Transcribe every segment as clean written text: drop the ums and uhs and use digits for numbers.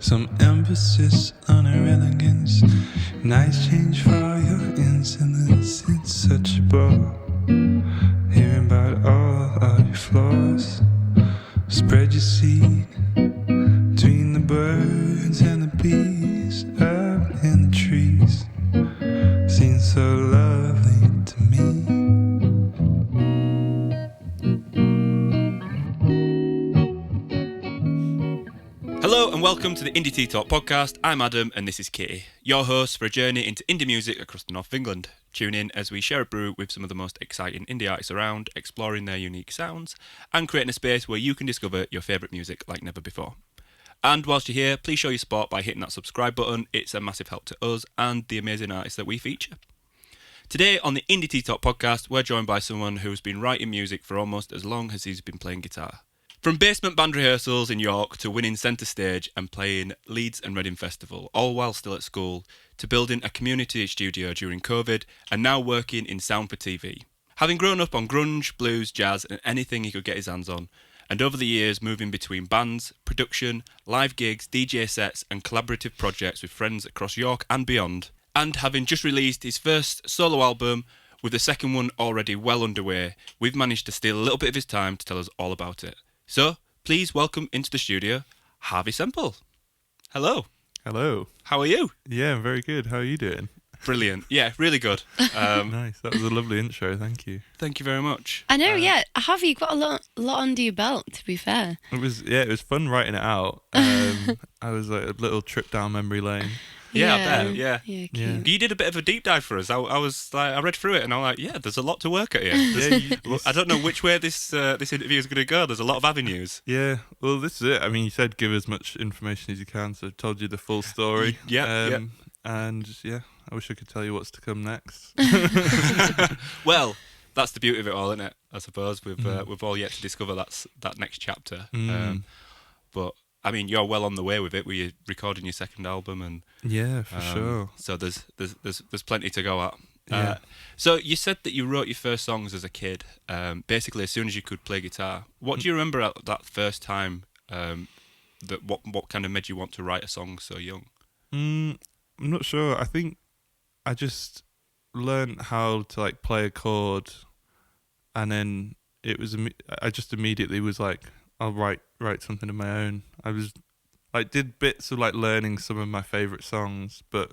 Some emphasis on her elegance. Nice change for all your insolence. It's such a bore hearing about all of your flaws. Spread your seed between the birds and the bees up in the trees. Seems so lovely to me. Hello and welcome to the Indie Tea Talk podcast. I'm Adam and this is Kitty, your host for a journey into indie music across the north of England. Tune in as we share a brew with some of the most exciting indie artists around, exploring their unique sounds and creating a space where you can discover your favourite music like never before. And whilst you're here, please show your support by hitting that subscribe button. It's a massive help to us and the amazing artists that we feature. Today on the Indie Tea Talk podcast, we're joined by someone who's been writing music for almost as long as he's been playing guitar. From basement band rehearsals in York to winning centre stage and playing Leeds and Reading Festival, all while still at school, to building a community studio during COVID and now working in sound for TV. Having grown up on grunge, blues, jazz and anything he could get his hands on, and over the years moving between bands, production, live gigs, DJ sets and collaborative projects with friends across York and beyond, and having just released his first solo album with the second one already well underway, we've managed to steal a little bit of his time to tell us all about it. So, please welcome into the studio, Harvey Semple. Hello. Hello. How are you? Yeah, I'm very good. How are you doing? Brilliant. Yeah, really good. Nice. That was a lovely intro. Thank you. Thank you very much. I know, Harvey, you've got a lot under your belt, to be fair. It was fun writing it out. I was like a little trip down memory lane. Yeah, I bet. Yeah. Cute. You did a bit of a deep dive for us. I was like, I read through it and I'm like, yeah, there's a lot to work at here. I don't know which way this interview is going to go. There's a lot of avenues. Yeah. Well, this is it. I mean, you said give as much information as you can, so I told you the full story. Yeah. And yeah, I wish I could tell you what's to come next. Well, that's the beauty of it all, isn't it? I suppose we've all yet to discover that next chapter. But I mean, you're well on the way with it. You're recording your second album, and yeah, for sure. So there's plenty to go at. Yeah. So you said that you wrote your first songs as a kid, basically as soon as you could play guitar. What do you remember at that first time? What kind of made you want to write a song so young? I'm not sure. I think I just learned how to like play a chord, and then I just immediately was like, I'll write something of my own. I was like did bits of like learning some of my favourite songs, but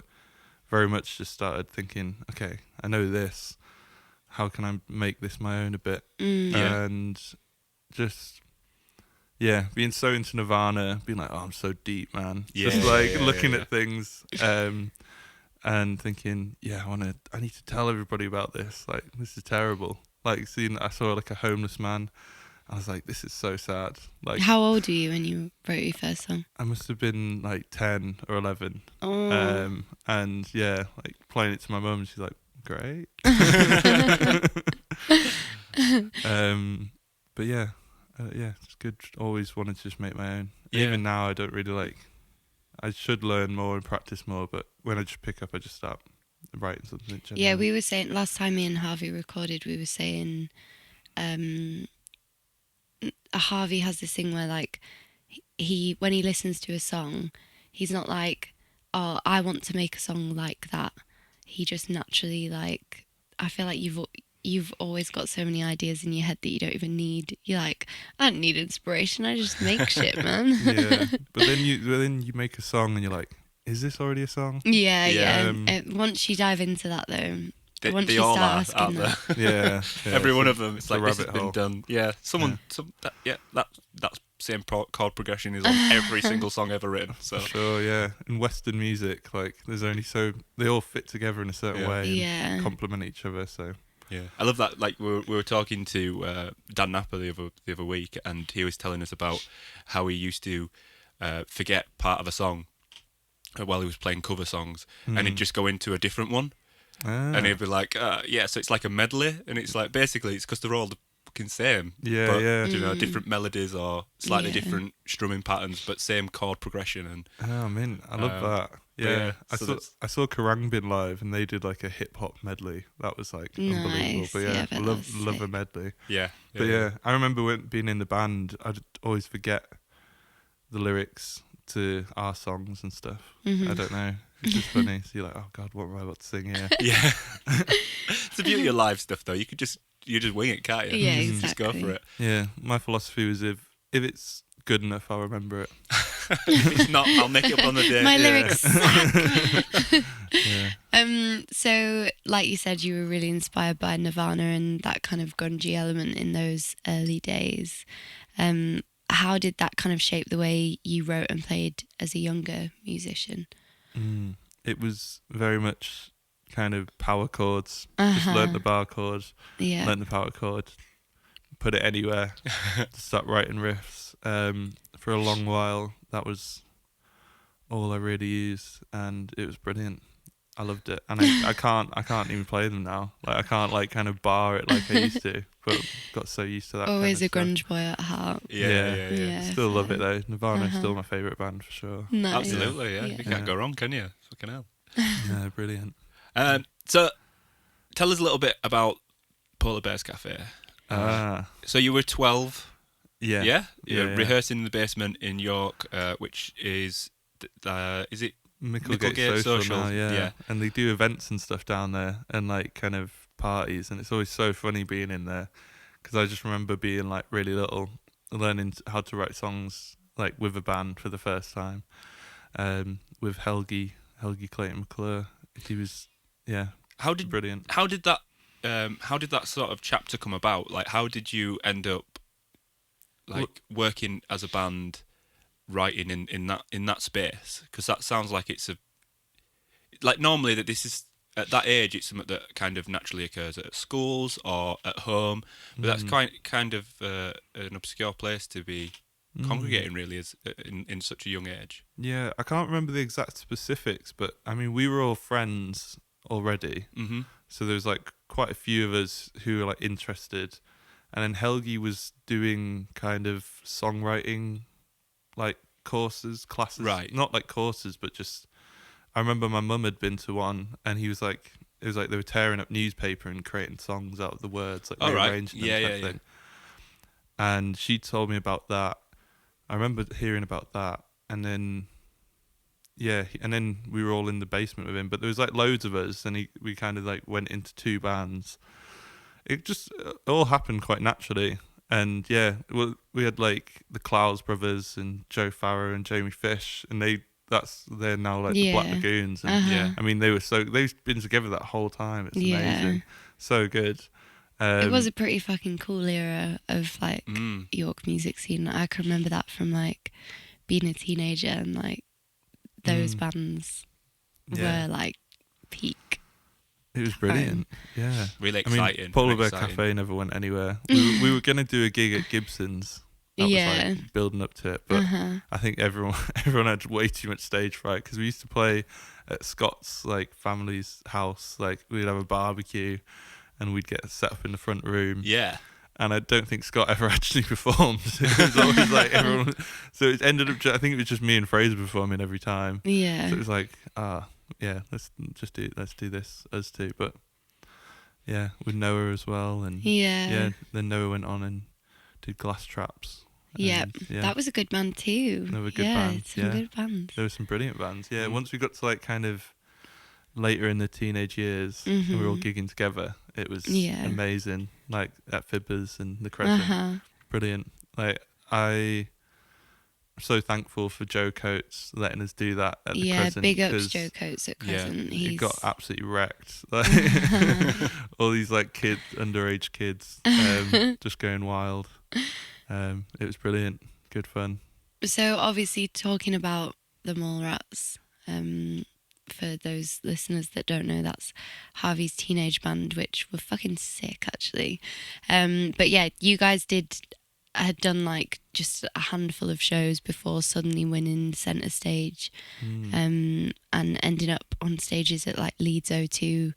very much just started thinking, okay, I know this. How can I make this my own a bit? And just being so into Nirvana, being like, oh, I'm so deep, man. Just like looking at things and thinking, I need to tell everybody about this. Like, this is terrible. Like, I saw like a homeless man. I was like, this is so sad. Like, how old were you when you wrote your first song? I must have been like 10 or 11. Oh. And yeah, like playing it to my mum, she's like, great. But yeah, it's good. Always wanted to just make my own. Yeah. Even now, I don't really I should learn more and practice more, but when I just pick up, I just start writing something. Generally. Yeah, we were saying, last time me and Harvey recorded, we were saying, Harvey has this thing where like he when he listens to a song, he's not like, oh, I want to make a song like that. He just naturally, like, I feel like you've always got so many ideas in your head that you don't even need. You're like, I don't need inspiration. I just make shit, man. Yeah, but then you make a song and you're like, is this already a song? Yeah. Once you dive into that though. Once they you all start are, asking aren't that. Yeah. Every one of them, it's like, this has rabbit hole. been done. Yeah, that same chord progression is on every single song ever written. So Sure, yeah. In Western music, like, there's only they all fit together in a certain way and complement each other, so. yeah, I love that. Like we were talking to Dan Napper the other week, and he was telling us about how he used to forget part of a song while he was playing cover songs, and he'd just go into a different one. And he'd be like, so it's like a medley, and it's like, basically it's because they're all the fucking same. Different melodies or slightly different strumming patterns, but same chord progression. And I mean, I love that. Yeah, I saw Karangbin live, and they did like a hip hop medley. That was like unbelievable. But I love a medley. But I remember being in the band, I'd always forget the lyrics to our songs and stuff. Mhm. I don't know. It's just funny. So you're like, oh God, what am I about to sing here? Yeah. It's the beauty of live stuff, though. You just wing it, can't you? Yeah, You just go exactly. for it. Yeah, my philosophy was if it's good enough, I'll remember it. If it's not, I'll make it up on the day. My Yeah. lyrics suck. Yeah. So like you said, you were really inspired by Nirvana and that kind of grungy element in those early days. How did that kind of shape the way you wrote and played as a younger musician? It was very much kind of power chords. Just learnt the bar chord, Yeah. learnt the power chord, put it anywhere, start writing riffs. For a long while, that was all I really used, and it was brilliant. I loved it, and I can't even play them now. Like I can't like kind of bar it like I used to, but got so used to that. Always a kind of grunge boy at heart. Yeah. Yeah. Still love it fair. though. Nirvana's still my favourite band for sure. Nice. Absolutely, yeah. You can't Yeah. go wrong, can you? Fucking hell. Yeah, brilliant. So, tell us a little bit about Polar Bears Cafe. So you were 12. Yeah. Yeah? You're Yeah. rehearsing in the basement in York, which is it Micklegate Social now, yeah. And they do events and stuff down there and like kind of parties, and it's always so funny being in there because I just remember being like really little, learning how to write songs like with a band for the first time, with Helgi Clayton McClure. He was brilliant. How did that sort of chapter come about? Like, how did you end up like working as a band, writing in that space? Because that sounds like it's like normally that this is at that age it's something that kind of naturally occurs at schools or at home, but that's kind of an obscure place to be congregating really as in such a young age. Yeah, I can't remember the exact specifics, but I mean we were all friends already, so there was like quite a few of us who were like interested, and then Helgi was doing kind of songwriting like classes, right? Not like courses, but just I remember my mum had been to one, and it was like they were tearing up newspaper and creating songs out of the words, like rearranging them type thing. And she told me about that. I remember hearing about that, and then we were all in the basement with him. But there was like loads of us, and we kind of like went into two bands. It just all happened quite naturally. And we had like the Clowes brothers and Joe Farrow and Jamie Fish, and they're now like the Black Lagoons. And I mean they've been together that whole time. It's amazing, so good. It was a pretty fucking cool era of like York music scene. I can remember that from like being a teenager, and like those bands were like peak. It was brilliant. Yeah, really exciting. I mean, Polar Bear Cafe never went anywhere. We were going to do a gig at Gibson's. That was like building up to it, but I think everyone had way too much stage fright because we used to play at Scott's like family's house. Like we'd have a barbecue, and we'd get set up in the front room. Yeah. And I don't think Scott ever actually performed. It was always like everyone. So it ended up. I think it was just me and Fraser performing every time. Yeah. So it was like, let's do this us two. But yeah, with Noah as well, and then Noah went on and did Glass Traps. Yep, that was a good band too. Another good band. Some good bands. There were some brilliant bands. Yeah, once we got to like kind of later in the teenage years, and we were all gigging together. It was amazing. Like at Fibbers and the Crescent, brilliant. Like I'm so thankful for Joe Coates letting us do that at the Crescent. Yeah, big ups Joe Coates at Crescent. He got absolutely wrecked. Like all these like underage kids, just going wild. It was brilliant, good fun. So obviously talking about the Mallrats, for those listeners that don't know, that's Harvey's teenage band, which were fucking sick actually. But yeah, you guys had done like just a handful of shows before suddenly winning centre stage, and ending up on stages at like Leeds O2,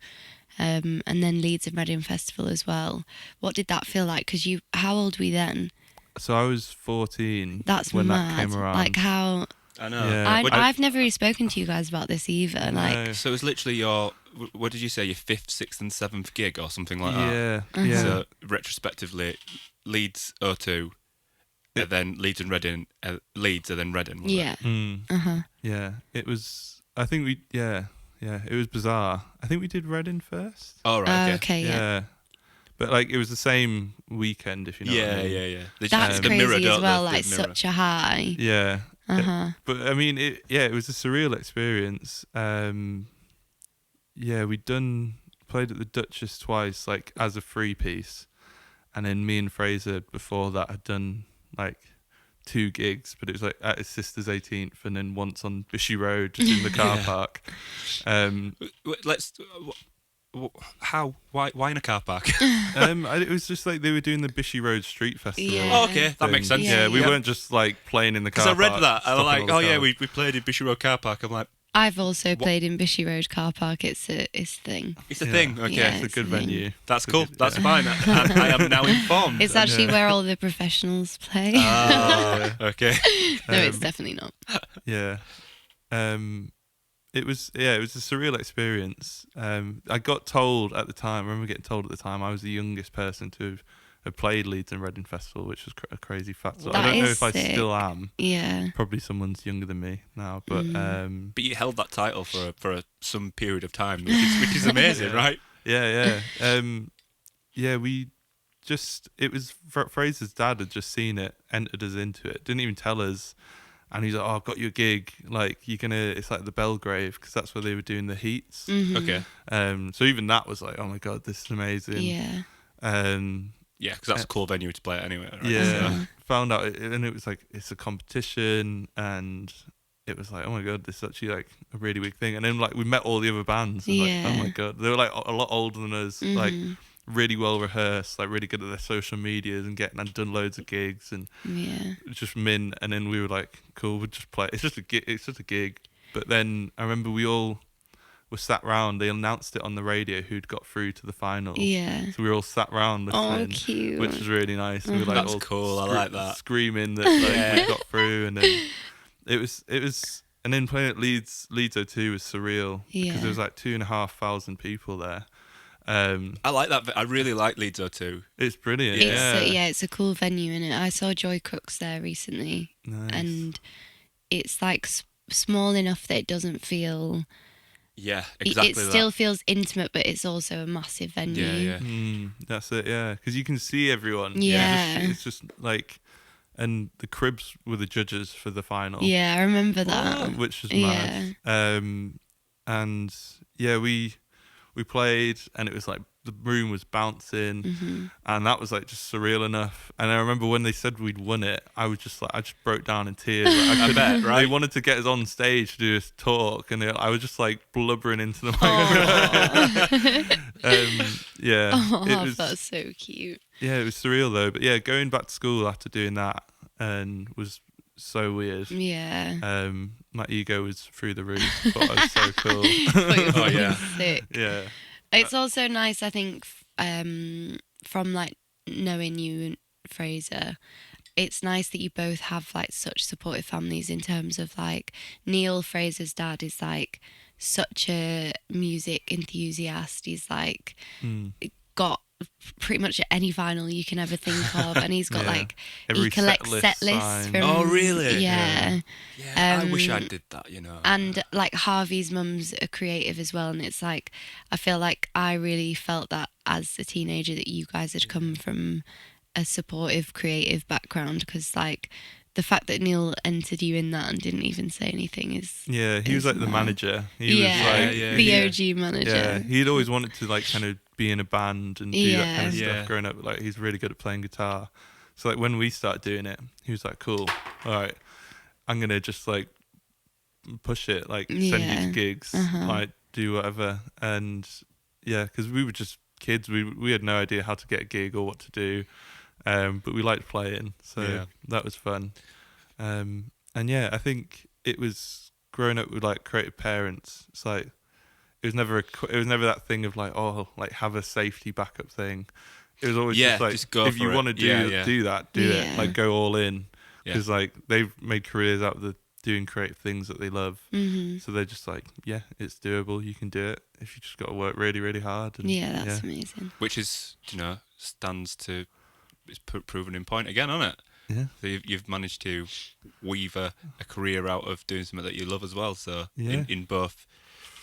and then Leeds and Reading Festival as well. What did that feel like? Because how old were you then? So I was 14. That's when mad. That came around. Like how... I know. Yeah. I've never really spoken to you guys about this either. No. Like, so it was literally what did you say, your 5th, 6th and 7th gig or something like that? Yeah. So retrospectively, Leeds O2, and then Leeds and Reading, Leeds and then Reading. Was Yeah. It? Yeah, it was. I think we. Yeah, it was bizarre. I think we did Reading first. Oh right. Okay. Okay, yeah. But like it was the same weekend, if you know what I mean. Yeah. They That's the crazy mirror, as don't well, they? like The mirror. such a high. Yeah. But I mean, it was a surreal experience. We'd played at the Duchess twice, like as a free piece, and then me and Fraser before that had done like 2 gigs, but it was like at his sister's 18th, and then once on Bishy Road, just in the car park. Let's. Why in a car park? It was just like they were doing the Bishy Road Street Festival. Yeah. Oh, okay, that makes sense. Yeah, we weren't just like playing in the car Because park. I read that, I was like, stopping all the cars. we played in Bishop Road car park. I'm like, I've also played in Bishy Road car park. It's a thing. it's a thing. Okay, Yeah. It's a good It's a thing. venue. that's cool. good, That's yeah. fine. I am now informed. It's actually where all the professionals play. Oh, okay. No, it's definitely not. Yeah. It was a surreal experience. I got told at the time, I remember getting told at the time, I was the youngest person to have played Leeds and Reading Festival, which was a crazy fact. So I That don't know is if I sick. still am. Yeah. Probably someone's younger than me now, but But you held that title for some period of time, which is amazing, right? yeah. We just, it was Fraser's dad had just seen it, entered us into it, didn't even tell us. And he's like, "Oh, I've got you a gig. Like, it's like the Belgrave, because that's where they were doing the heats." Okay. So even that was like, "Oh my God, this is amazing." Yeah. Yeah, because that's a cool venue to play at anyway. Right? Yeah. So- Found out, and it was like, it's a competition, and it was like, oh my God, this is actually like a really big thing. And then like we met all the other bands. And Yeah. Like, oh my God, they were like a lot older than us, like really well rehearsed, like really good at their social medias and done loads of gigs and Yeah. just mint. And then we were like, cool, we'll just play. It's just a gig. But then I remember we all were sat round. They announced it on the radio who'd got through to the finals. Yeah. So we were all sat round Oh, listening, cute. which was really nice. We were like That's all cool, I like that. screaming that like Yeah. we got through, and then it was, and then playing at Leeds O2 was surreal because Yeah. there was like 2,500 people there. I like that. I really like Leeds O2. It's brilliant. It's a cool venue, innit? I saw Joy Crooks there recently, Nice. and it's like small enough that it doesn't feel. Yeah, exactly. It still feels intimate, but it's also a massive venue. Yeah. That's it, yeah. Because you can see everyone. Yeah. It's just like, and the Cribs were the judges for the final. Yeah, I remember that. Which was Yeah. mad. And yeah, we played, and it was like the room was bouncing, and that was like just surreal enough. And I remember when they said we'd won it, I was just like, I just broke down in tears. Like, I bet, right? They wanted to get us on stage to do this talk, and I was just like blubbering into the microphone. Yeah, it was. That's so cute. Yeah, it was surreal though. But yeah, going back to school after doing that and was so weird. Yeah. My ego was through the roof. Thought I was so cool. Oh, yeah. Sick. Yeah. It's also nice, I think, from like knowing you and Fraser, it's nice that you both have like such supportive families in terms of like Neil, Fraser's dad, is like such a music enthusiast. He's like got pretty much any vinyl you can ever think of, and he's got Yeah. like Every he collects set set list lists signed. from Oh, really? yeah. Yeah, I wish I did that, you know. And like Harvey's mum's a creative as well, and it's like I feel like I really felt that as a teenager that you guys had come from a supportive creative background, because like the fact that Neil entered you in that and didn't even say anything is Yeah, he was like the mad. manager. He yeah, was like the yeah. OG manager. Yeah, he'd always wanted to like kind of be in a band and do that kind of Yeah. stuff growing up. Like he's really good at playing guitar. So like when we started doing it, he was like, "Cool, all right, I'm gonna just like push it, like send you Yeah. to gigs, Uh-huh. like do whatever." And yeah, because we were just kids, we had no idea how to get a gig or what to do, but we liked playing, so Yeah. that was fun. And yeah, I think it was growing up with like creative parents. It's like it was never that thing of like, oh, like have a safety backup thing. It was always Yeah, just like, just go if for you it. want to do Yeah. do that, do Yeah. it, like go all in, Yeah. because like they've made careers out of doing creative things that they love. Mm-hmm. So they're just like, yeah, it's doable. You can do it if you just got to work really, really hard. And, Yeah, that's amazing. Which is, stands to, it's proven in point again, isn't it? Yeah. So you've managed to weave a career out of doing something that you love as well. So Yeah. in both,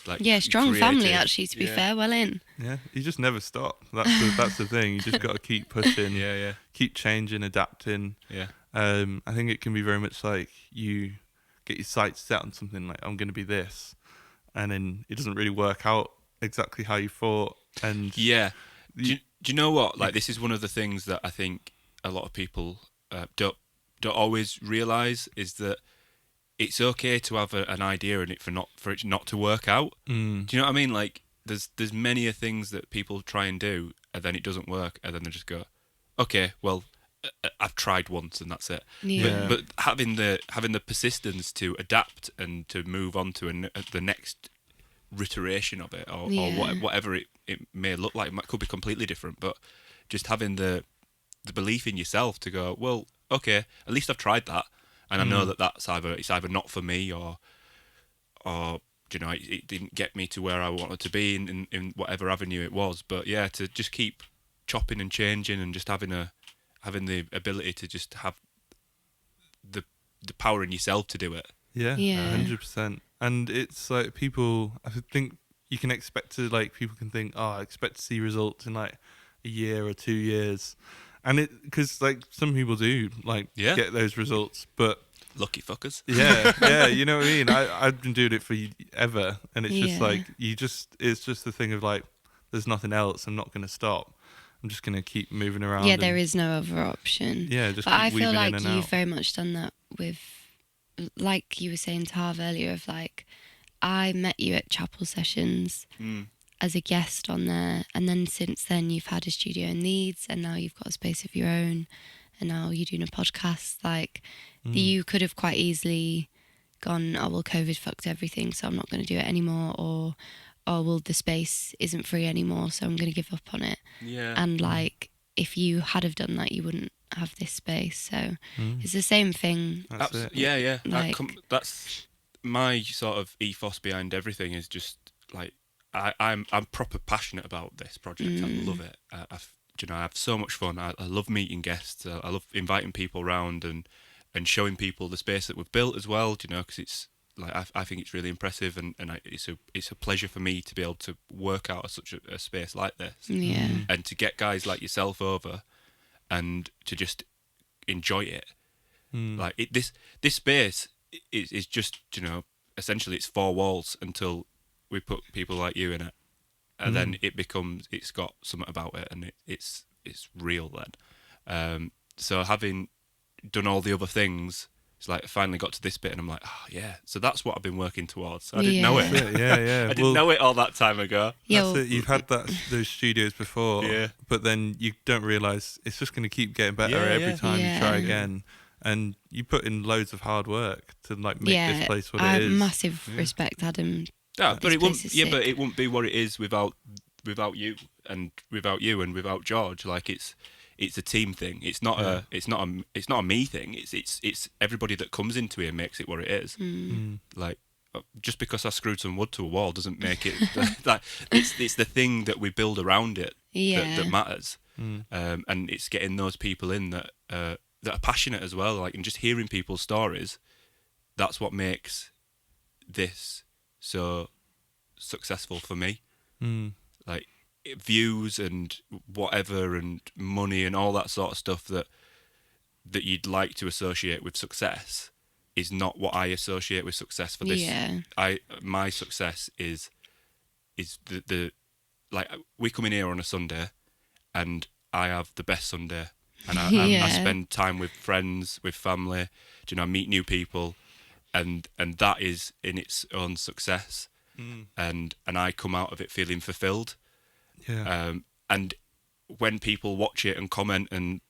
like Yeah, strong creative, family actually. To be fair, well in. Yeah, you just never stop. That's the thing. You just got to keep pushing. Yeah. Keep changing, adapting. Yeah. I think it can be very much like you get your sights set on something like I'm going to be this, and then it doesn't really work out exactly how you thought. And Yeah. Do you know what? Like, this is one of the things that I think a lot of people don't always realise, is that it's okay to have an idea and for it not to work out. Do you know what I mean? Like, there's many things that people try and do, and then it doesn't work, and then they just go, okay, well, I've tried once and that's it. Yeah. But having the persistence to adapt and to move on to the next iteration of it, or whatever it may look like, it could be completely different, but just having the belief in yourself to go, well, okay, at least I've tried that, and I know that it's either not for me, or you know, it didn't get me to where I wanted to be in whatever avenue it was. But yeah, to just keep chopping and changing, and just having the ability to just have the power in yourself to do it. Yeah, Yeah. 100%. And it's like people, I think you can expect to, like, people can think, oh, I expect to see results in like a year or 2 years. And because like some people do like get those results, but lucky fuckers. Yeah, you know what I mean? I've been doing it for ever, and it's just like, it's just the thing of like, there's nothing else, I'm not going to stop. I'm just going to keep moving around. Yeah, there is no other option. Yeah, just but keep I feel weaving like in and you've out. very much done that with, like you were saying to Harv earlier, of like, I met you at chapel sessions as a guest on there, and then since then you've had a studio in Leeds, and now you've got a space of your own, and now you're doing a podcast. Like, you could have quite easily gone, oh well, COVID fucked everything, so I'm not going to do it anymore, or oh well, the space isn't free anymore, so I'm going to give up on it. Yeah. And like, if you had have done that, you wouldn't have this space. So it's the same thing. That's it. Yeah. Like, That's my sort of ethos behind everything, is just like, I'm proper passionate about this project. I love it. I have so much fun. I love meeting guests. I love inviting people around and showing people the space that we've built as well. Because it's like, I think it's really impressive, and it's a pleasure for me to be able to work out such a space like this. Yeah. And to get guys like yourself over and to just enjoy it. Like, this space is just, essentially it's 4 walls until we put people like you in it, and then it's got something about it, and it's real then. So having done all the other things, it's like I finally got to this bit, and I'm like, oh yeah, so that's what I've been working towards. I didn't know it. Yeah. I didn't know it all that time ago. Yeah, That's it. You've had those studios before, but then you don't realise it's just going to keep getting better every time you try again. And you put in loads of hard work to like make this place what it is. I have massive respect, Adam. Yeah, but it wouldn't. Yeah, but it wouldn't be what it is without you and without George. Like, it's a team thing. It's not a me thing. It's everybody that comes into here makes it what it is. Like, just because I screwed some wood to a wall doesn't make it. Like, it's the thing that we build around it that matters. And it's getting those people in that are passionate as well. Like, and just hearing people's stories. That's what makes this so successful for me. Like, views and whatever and money and all that sort of stuff that you'd like to associate with success is not what I associate with success for this. My success is the like, we come in here on a Sunday and I have the best Sunday, and I spend time with friends, with family, I meet new people, and that is in its own success. And I come out of it feeling fulfilled. And when people watch it and comment and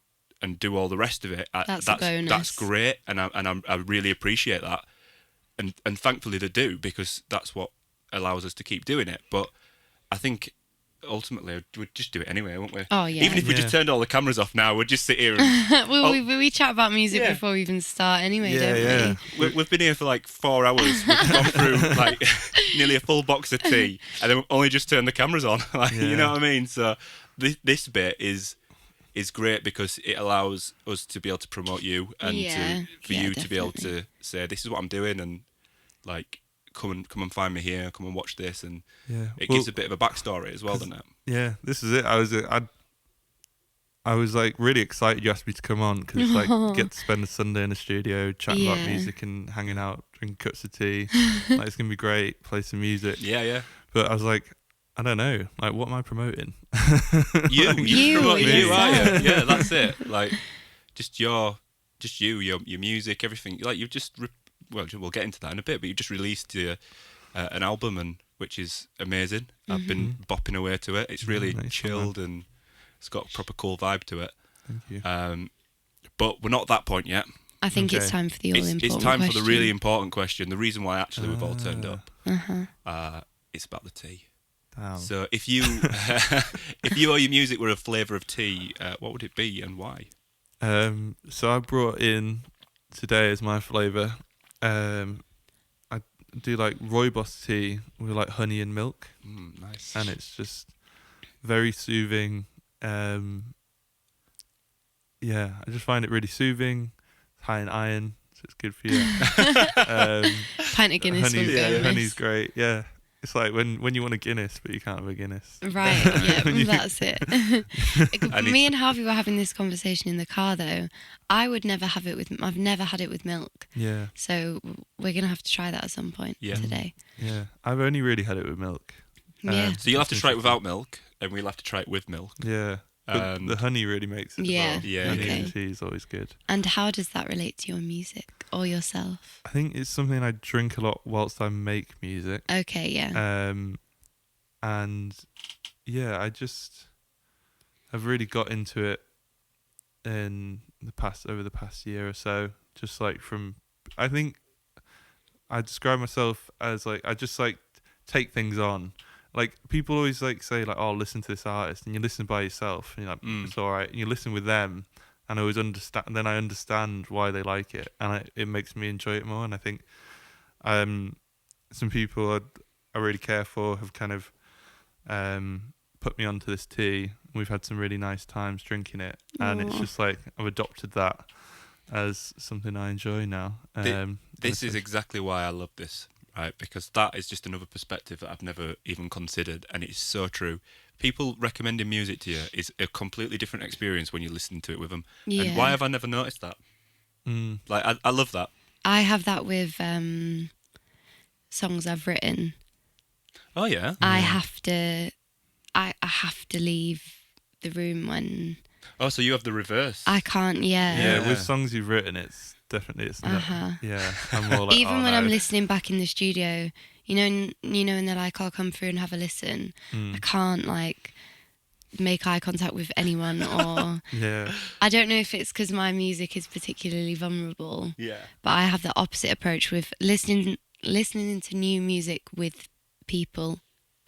do all the rest of it, that's a bonus. That's great, and I really appreciate that, and thankfully they do, because that's what allows us to keep doing it. But I think ultimately we'd just do it anyway, wouldn't we? Oh yeah. Even if we just turned all the cameras off now, we'd just sit here and we chat about music before we even start anyway, don't we? We've been here for like 4 hours. We've gone through like nearly a full box of tea, and then we've only just turned the cameras on. Like, you know what I mean? So this bit is is great because it allows us to be able to promote you and for you to be able to say, this is what I'm doing, and like come and find me here, come and watch this, and it gives a bit of a backstory as well, doesn't it? Yeah, this is it. I was like really excited you asked me to come on because like get to spend a Sunday in the studio chatting about music and hanging out, drinking cups of tea. Like it's gonna be great. Play some music. Yeah. But I was like, I don't know. Like, what am I promoting? You promoting you, are you? Yeah, that's it. Like, just your music, everything. Like you've just we'll get into that in a bit. But you just released an album, and which is amazing. I've been bopping away to it. It's really chilled and it's got a proper cool vibe to it. Thank you. But we're not at that point yet. I think it's time for the all-important question. It's time for the really important question. The reason why actually we've all turned up. It's about the tea. Damn. So if you or your music were a flavour of tea, what would it be and why? So I brought in today as my flavour. I do like rooibos tea with like honey and milk. Nice. And it's just very soothing. I just find it really soothing. It's high in iron, so it's good for you. Pint of Guinness will go honey's great. Yeah, it's like when you want a Guinness, but you can't have a Guinness. Right. Yeah, that's it. Me and Harvey were having this conversation in the car though. I've never had it with milk. Yeah. So we're gonna have to try that at some point today. Yeah, I've only really had it with milk. So you'll have to try it without milk, and we'll have to try it with milk. Yeah. But the honey really makes it. Yeah. Honey and tea is always good. And how does that relate to your music or yourself? I think it's something I drink a lot whilst I make music. Okay, yeah. And yeah, I've really got into it over the past year or so. Just like I think I describe myself as like, I just like take things on. Like people always like say like, oh, listen to this artist, and you listen by yourself and you're like, it's all right, and you listen with them, and I always understand, and then I understand why they like it, and it makes me enjoy it more. And I think some people I really care for have kind of put me onto this tea. We've had some really nice times drinking it, and it's just like I've adopted that as something I enjoy now. This is exactly why I love this. Right, because that is just another perspective that I've never even considered, and it's so true. People recommending music to you is a completely different experience when you listen to it with them. Yeah. And why have I never noticed that? Like, I love that. I have that with songs I've written. Oh yeah. I have to leave the room when. Oh, so you have the reverse. I can't. Yeah, with songs you've written, it's not. Yeah, I'm more like, even when I'm listening back in the studio, and they're like, "I'll come through and have a listen." I can't like make eye contact with anyone, or I don't know if it's because my music is particularly vulnerable. Yeah, but I have the opposite approach with listening into new music with people.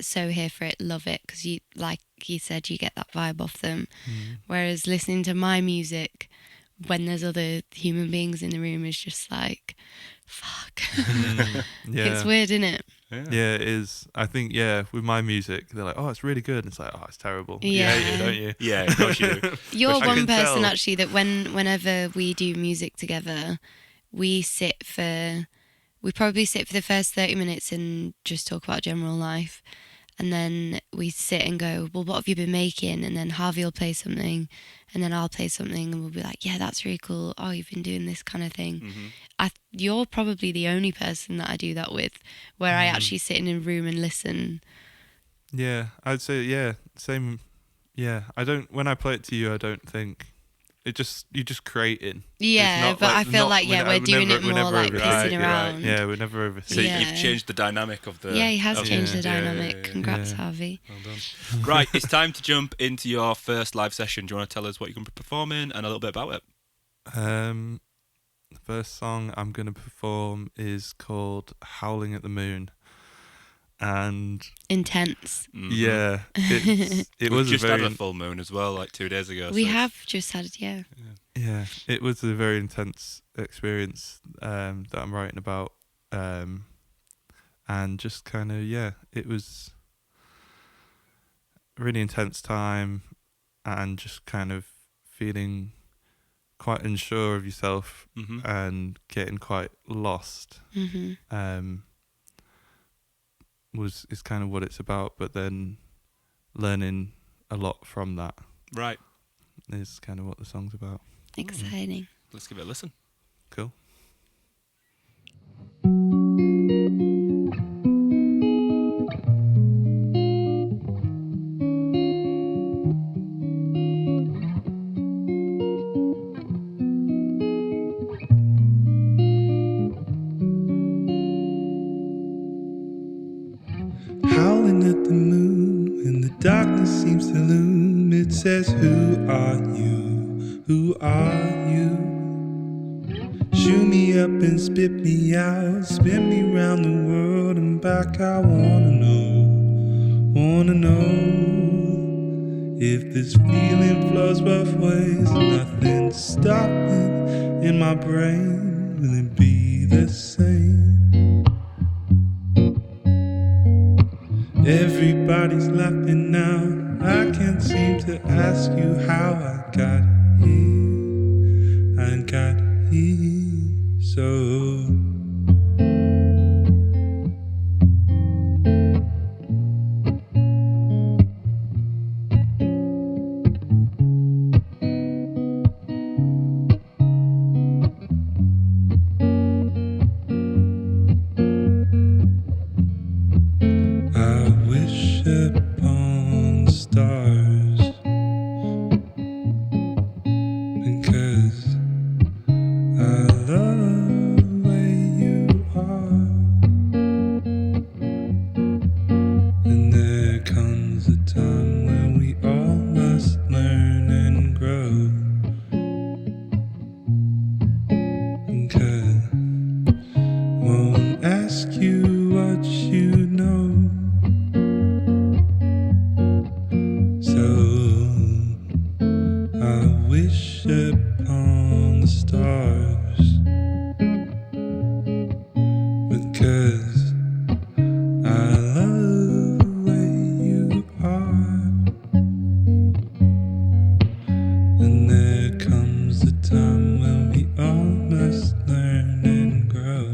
So here for it, love it, because you, like you said, you get that vibe off them. Whereas listening to my music when there's other human beings in the room is just like, fuck. It's weird, isn't it? Yeah, it is. I think, with my music, they're like, oh, it's really good. And it's like, oh, it's terrible. You hate it, don't you? Yeah, of course you do. You're one person, actually, that whenever we do music together, we probably sit for the first 30 minutes and just talk about general life. And then we sit and go, well, what have you been making? And then Harvey will play something, and then I'll play something, and we'll be like, yeah, that's really cool. Oh, you've been doing this kind of thing. You're probably the only person that I do that with, where I actually sit in a room and listen. Yeah, I'd say, same. Yeah, when I play it to you, I don't think... you're just creating. Yeah, but I feel like we're doing it more like pissing around. Right. Yeah, we're never over. So you've changed the dynamic of the. Yeah, he has changed the dynamic. Congrats, Harvey. Well done. Right, it's time to jump into your first live session. Do you want to tell us what you're going to be performing and a little bit about it? The first song I'm going to perform is called "Howling at the Moon." And intense. Yeah, it was just had a full moon as well, like 2 days ago. We have just had it, yeah. It was a very intense experience that I'm writing about, and just kind of it was a really intense time, and just kind of feeling quite unsure of yourself Mm-hmm. and getting quite lost. Mm-hmm. Is kind of what it's about, but then learning a lot from that Right. is kind of what the song's about. Exciting. Let's give it a listen. Cool. Howling at the moon when the darkness seems to loom. It says, who are you? Who are you? Shoo me up and spit me out. Spin me round the world and back. I wanna know if this feeling flows both ways. Nothing's stopping in my brain. Will it be the same? Everybody's laughing now. I can't seem to ask you how I got here. I got here, so I wish upon the stars, because I love the way you are. And there comes a time when we all must learn and grow. Cause won't ask you what you know. So I wish upon the stars, because I love the way you are. And there comes a time when we all must learn and grow.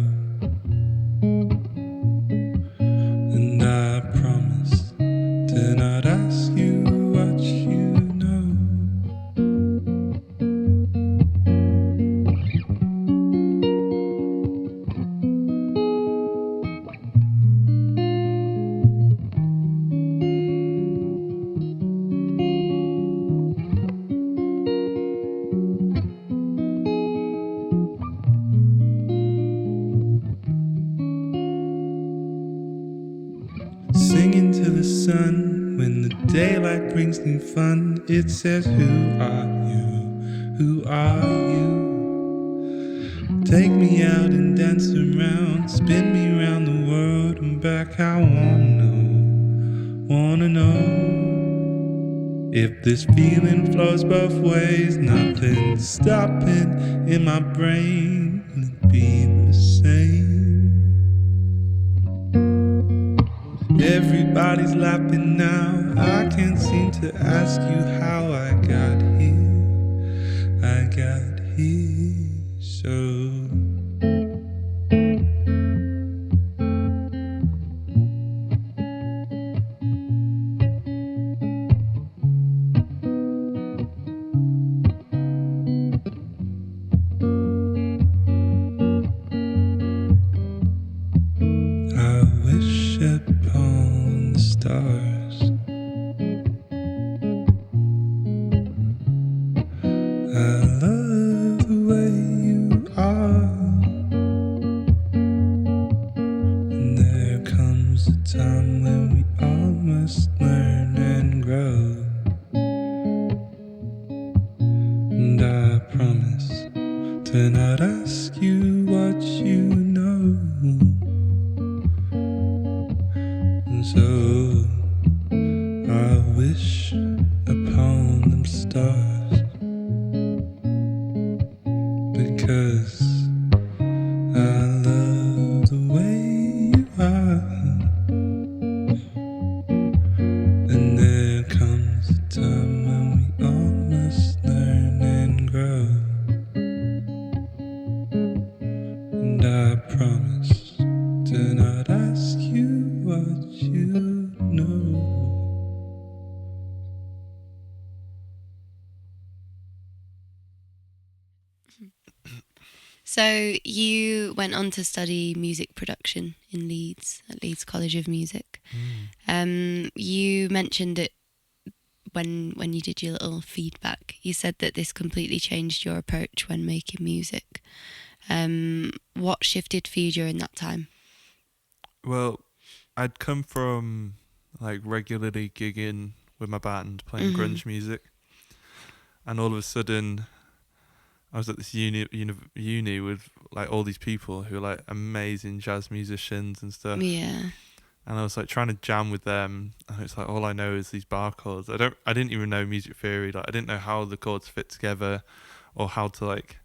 And I promise to not ask you what you know. Singing to the sun when the daylight brings new fun. It says, who are you? Who are you? Take me out and dance around. Spin me around the world and back. I wanna know if this feeling flows both ways. Nothing's stopping in my brain. Will it be the same? Everybody's laughing now. I can't seem to ask you how I got here. I got here, so I wish upon the stars. I love the way you are. And there comes a time when we all must learn and grow. And I promise to not ask you what you know. And so I wish upon them stars, because I love the way you are. And there comes a time when we all must learn what you know. So you went on to study music production in Leeds at Leeds College of Music. You mentioned it when you did your little feedback. You said that this completely changed your approach when making music. What shifted for you during that time? Well, I'd come from like regularly gigging with my band, playing grunge music, and all of a sudden, I was at this uni with like all these people who are like amazing jazz musicians and stuff. Yeah. And I was like trying to jam with them, and it's like all I know is these bar chords. I didn't even know music theory. Like I didn't know how the chords fit together, or how to like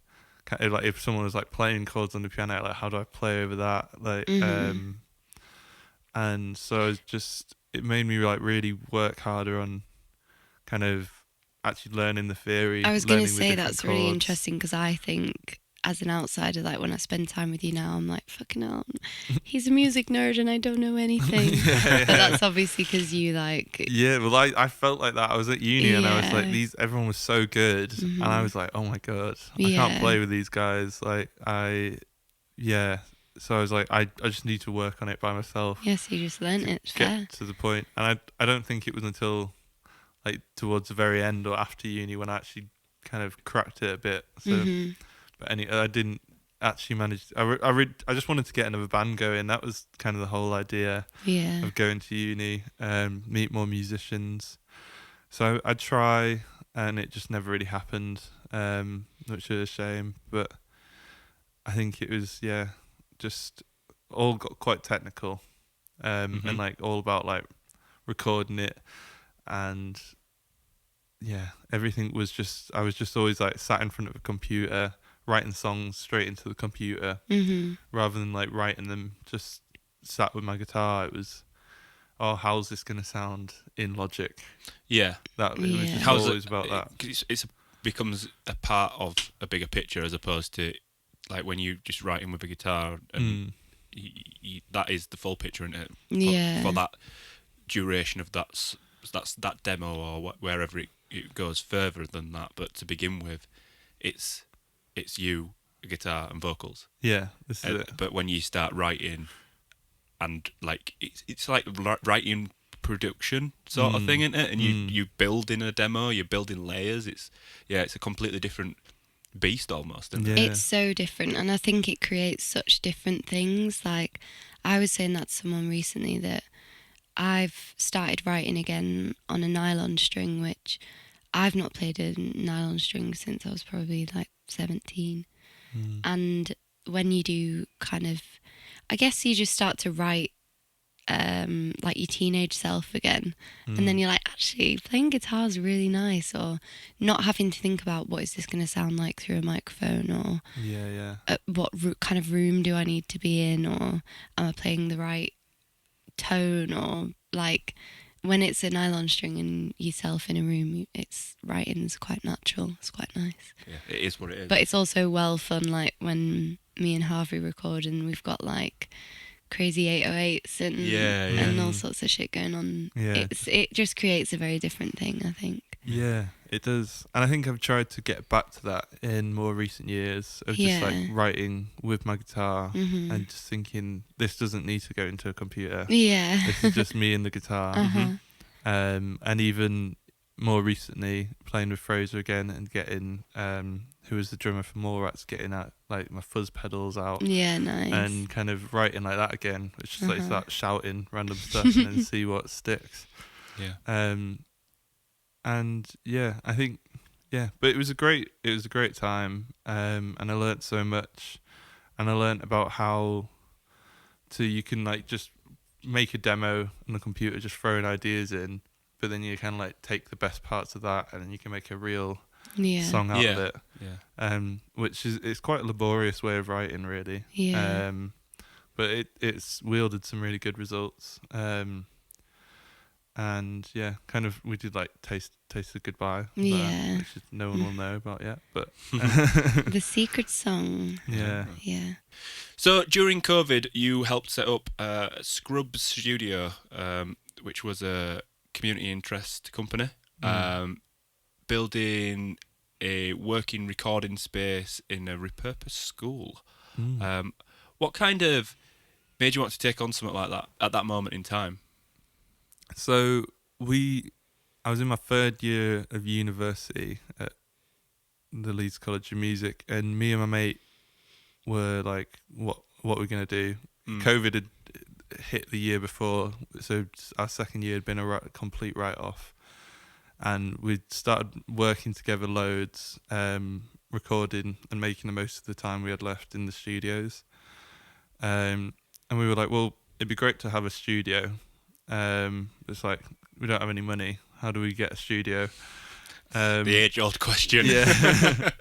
if someone was like playing chords on the piano, like how do I play over that? Like and so it made me like really work harder on kind of actually learning the theory. I was going to learning the say different that's really chords. interesting, because I think as an outsider, like when I spend time with you now, I'm like, fucking hell, he's a music nerd and I don't know anything. But that's obviously because you like... Yeah, well, I felt like that. I was at uni and I was like, Yeah. everyone was so good. And I was like, oh my God, I can't Yeah. play with these guys. Like, so I was like, I just need to work on it by myself. Yes, you just learnt it. Fair. Get to the point. And I don't think it was until like towards the very end or after uni when I actually kind of cracked it a bit. So, but I didn't actually manage. I just wanted to get another band going. That was kind of the whole idea Yeah. of going to uni, meet more musicians. So I'd try, and it just never really happened, which is a shame. But I think it was, just all got quite technical, and like all about like recording it, and everything was I was just always like sat in front of a computer writing songs straight into the computer, rather than like writing them just sat with my guitar. It was, oh, how's this going to sound in Logic? Yeah. It was just How's always about that. It becomes a part of a bigger picture, as opposed to like when you just writing with a guitar, and that is the full picture, isn't it? For that duration of that demo, or wherever it goes further than that. But to begin with, it's you, a guitar and vocals. Yeah, this is it. But when you start writing, and like it's like writing production sort of thing, isn't it? And you build in a demo, you're building layers. It's a completely different beast almost, isn't it? Yeah. It's so different, and I think it creates such different things. Like, I was saying that to someone recently, that I've started writing again on a nylon string, which I've not played a nylon string since I was probably like 17. And when you do kind of, I guess you just start to write like your teenage self again, and then you're like, actually playing guitar is really nice, or not having to think about what is this going to sound like through a microphone, or what kind of room do I need to be in, or am I playing the right tone, or like when it's a nylon string and yourself in a room, it's writing's quite natural. It's quite nice. Yeah, it is what it is. But it's also well fun, like when me and Harvey record and we've got like crazy 808s and all sorts of shit going on. Yeah. It just creates a very different thing, I think. Yeah, it does. And I think I've tried to get back to that in more recent years, of just like writing with my guitar and just thinking, this doesn't need to go into a computer. Yeah. This is just me and the guitar. And even more recently, playing with Fraser again and getting, who was the drummer for Mallrats, getting out like my fuzz pedals out. Yeah, nice. And kind of writing like that again, which is like start shouting random stuff and then see what sticks. Yeah. And I think, but it was a great time, and I learnt so much, and I learnt about how you can like just make a demo on the computer, just throwing ideas in, but then you can like take the best parts of that, and then you can make a real song out of it. Which it's quite a laborious way of writing, really. But it's wielded some really good results. and yeah, kind of we did like taste the goodbye. Yeah. Which no one will know about yet, but The secret song. yeah. Yeah. So during COVID, you helped set up Scrub Studio, which was a community interest company, building a working recording space in a repurposed school. What kind of made you want to take on something like that at that moment in time? So I was in my third year of university at the Leeds College of Music, and me and my mate were like, what are we going to do? COVID had hit the year before, so our second year had been a complete write-off, and we'd started working together loads, recording and making the most of the time we had left in the studios, and we were like, well, it'd be great to have a studio. It's like, we don't have any money, how do we get a studio? The age-old question. Yeah.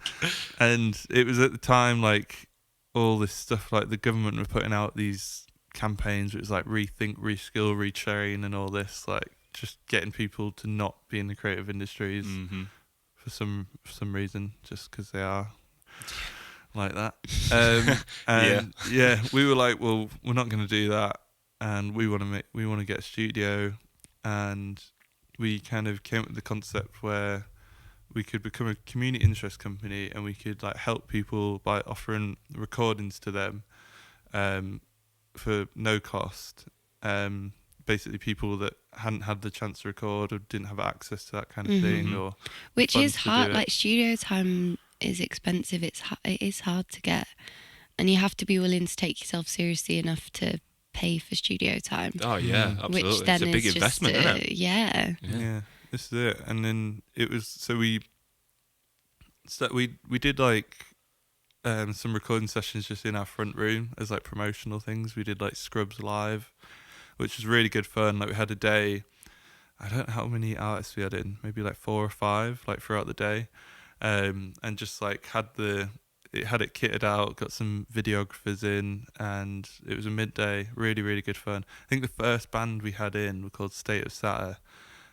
And it was at the time like all this stuff, like the government were putting out these campaigns, which was like rethink, reskill, retrain, and all this, like just getting people to not be in the creative industries for some reason, just because they are like that. And we were like, well, we're not going to do that, and we want to get a studio, and we kind of came up with the concept where we could become a community interest company, and we could like help people by offering recordings to them for no cost. Basically people that hadn't had the chance to record or didn't have access to that kind of thing, or which is funds to hard. do it. Like studio time is expensive. It is hard to get, and you have to be willing to take yourself seriously enough to pay for studio time. Oh yeah, absolutely. Which then it's a big is investment, just, isn't it? Yeah. Yeah, this is it. And then it was, so we did like some recording sessions just in our front room as like promotional things. We did like Scrubs Live, which was really good fun. Like we had a day, I don't know how many artists we had in, maybe like 4 or 5 like throughout the day, and just like had it kitted out, got some videographers in, and it was a midday, really, really good fun. I think the first band we had in were called State of Satyr,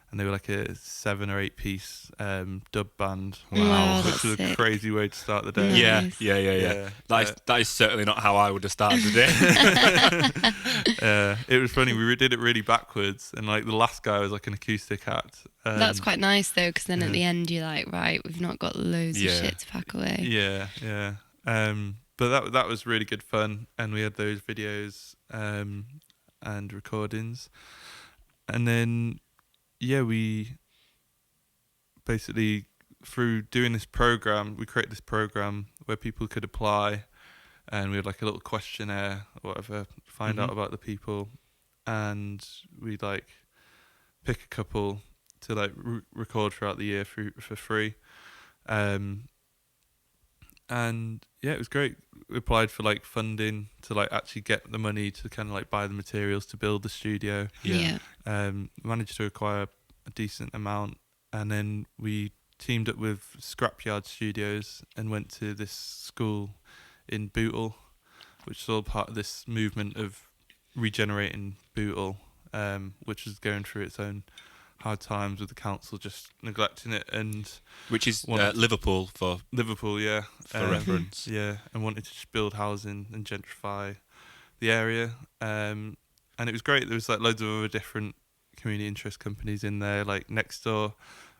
and they were like a 7 or 8 piece dub band. Wow, Which that's was a sick. crazy way to start the day. Nice. Yeah. That is certainly not how I would have started the day. It was funny. We did it really backwards, and like the last guy was like an acoustic act. That's quite nice though, because then at the end you're like, right, we've not got loads of shit to pack away. Yeah. But that was really good fun, and we had those videos and recordings, and then we basically, through doing this program, we created this program where people could apply, and we had like a little questionnaire or whatever, find out about the people, and we'd like pick a couple to like record throughout the year for free. And yeah, it was great. We applied for like funding to like actually get the money to kind of like buy the materials to build the studio. Yeah. Managed to acquire a decent amount, and then we teamed up with Scrapyard Studios and went to this school in Bootle, which is all part of this movement of regenerating Bootle, which is going through its own hard times with the council just neglecting it, and Which is Liverpool for reference. Yeah, and wanted to just build housing and gentrify the area. And it was great. There was like loads of other different community interest companies in there. Like next door,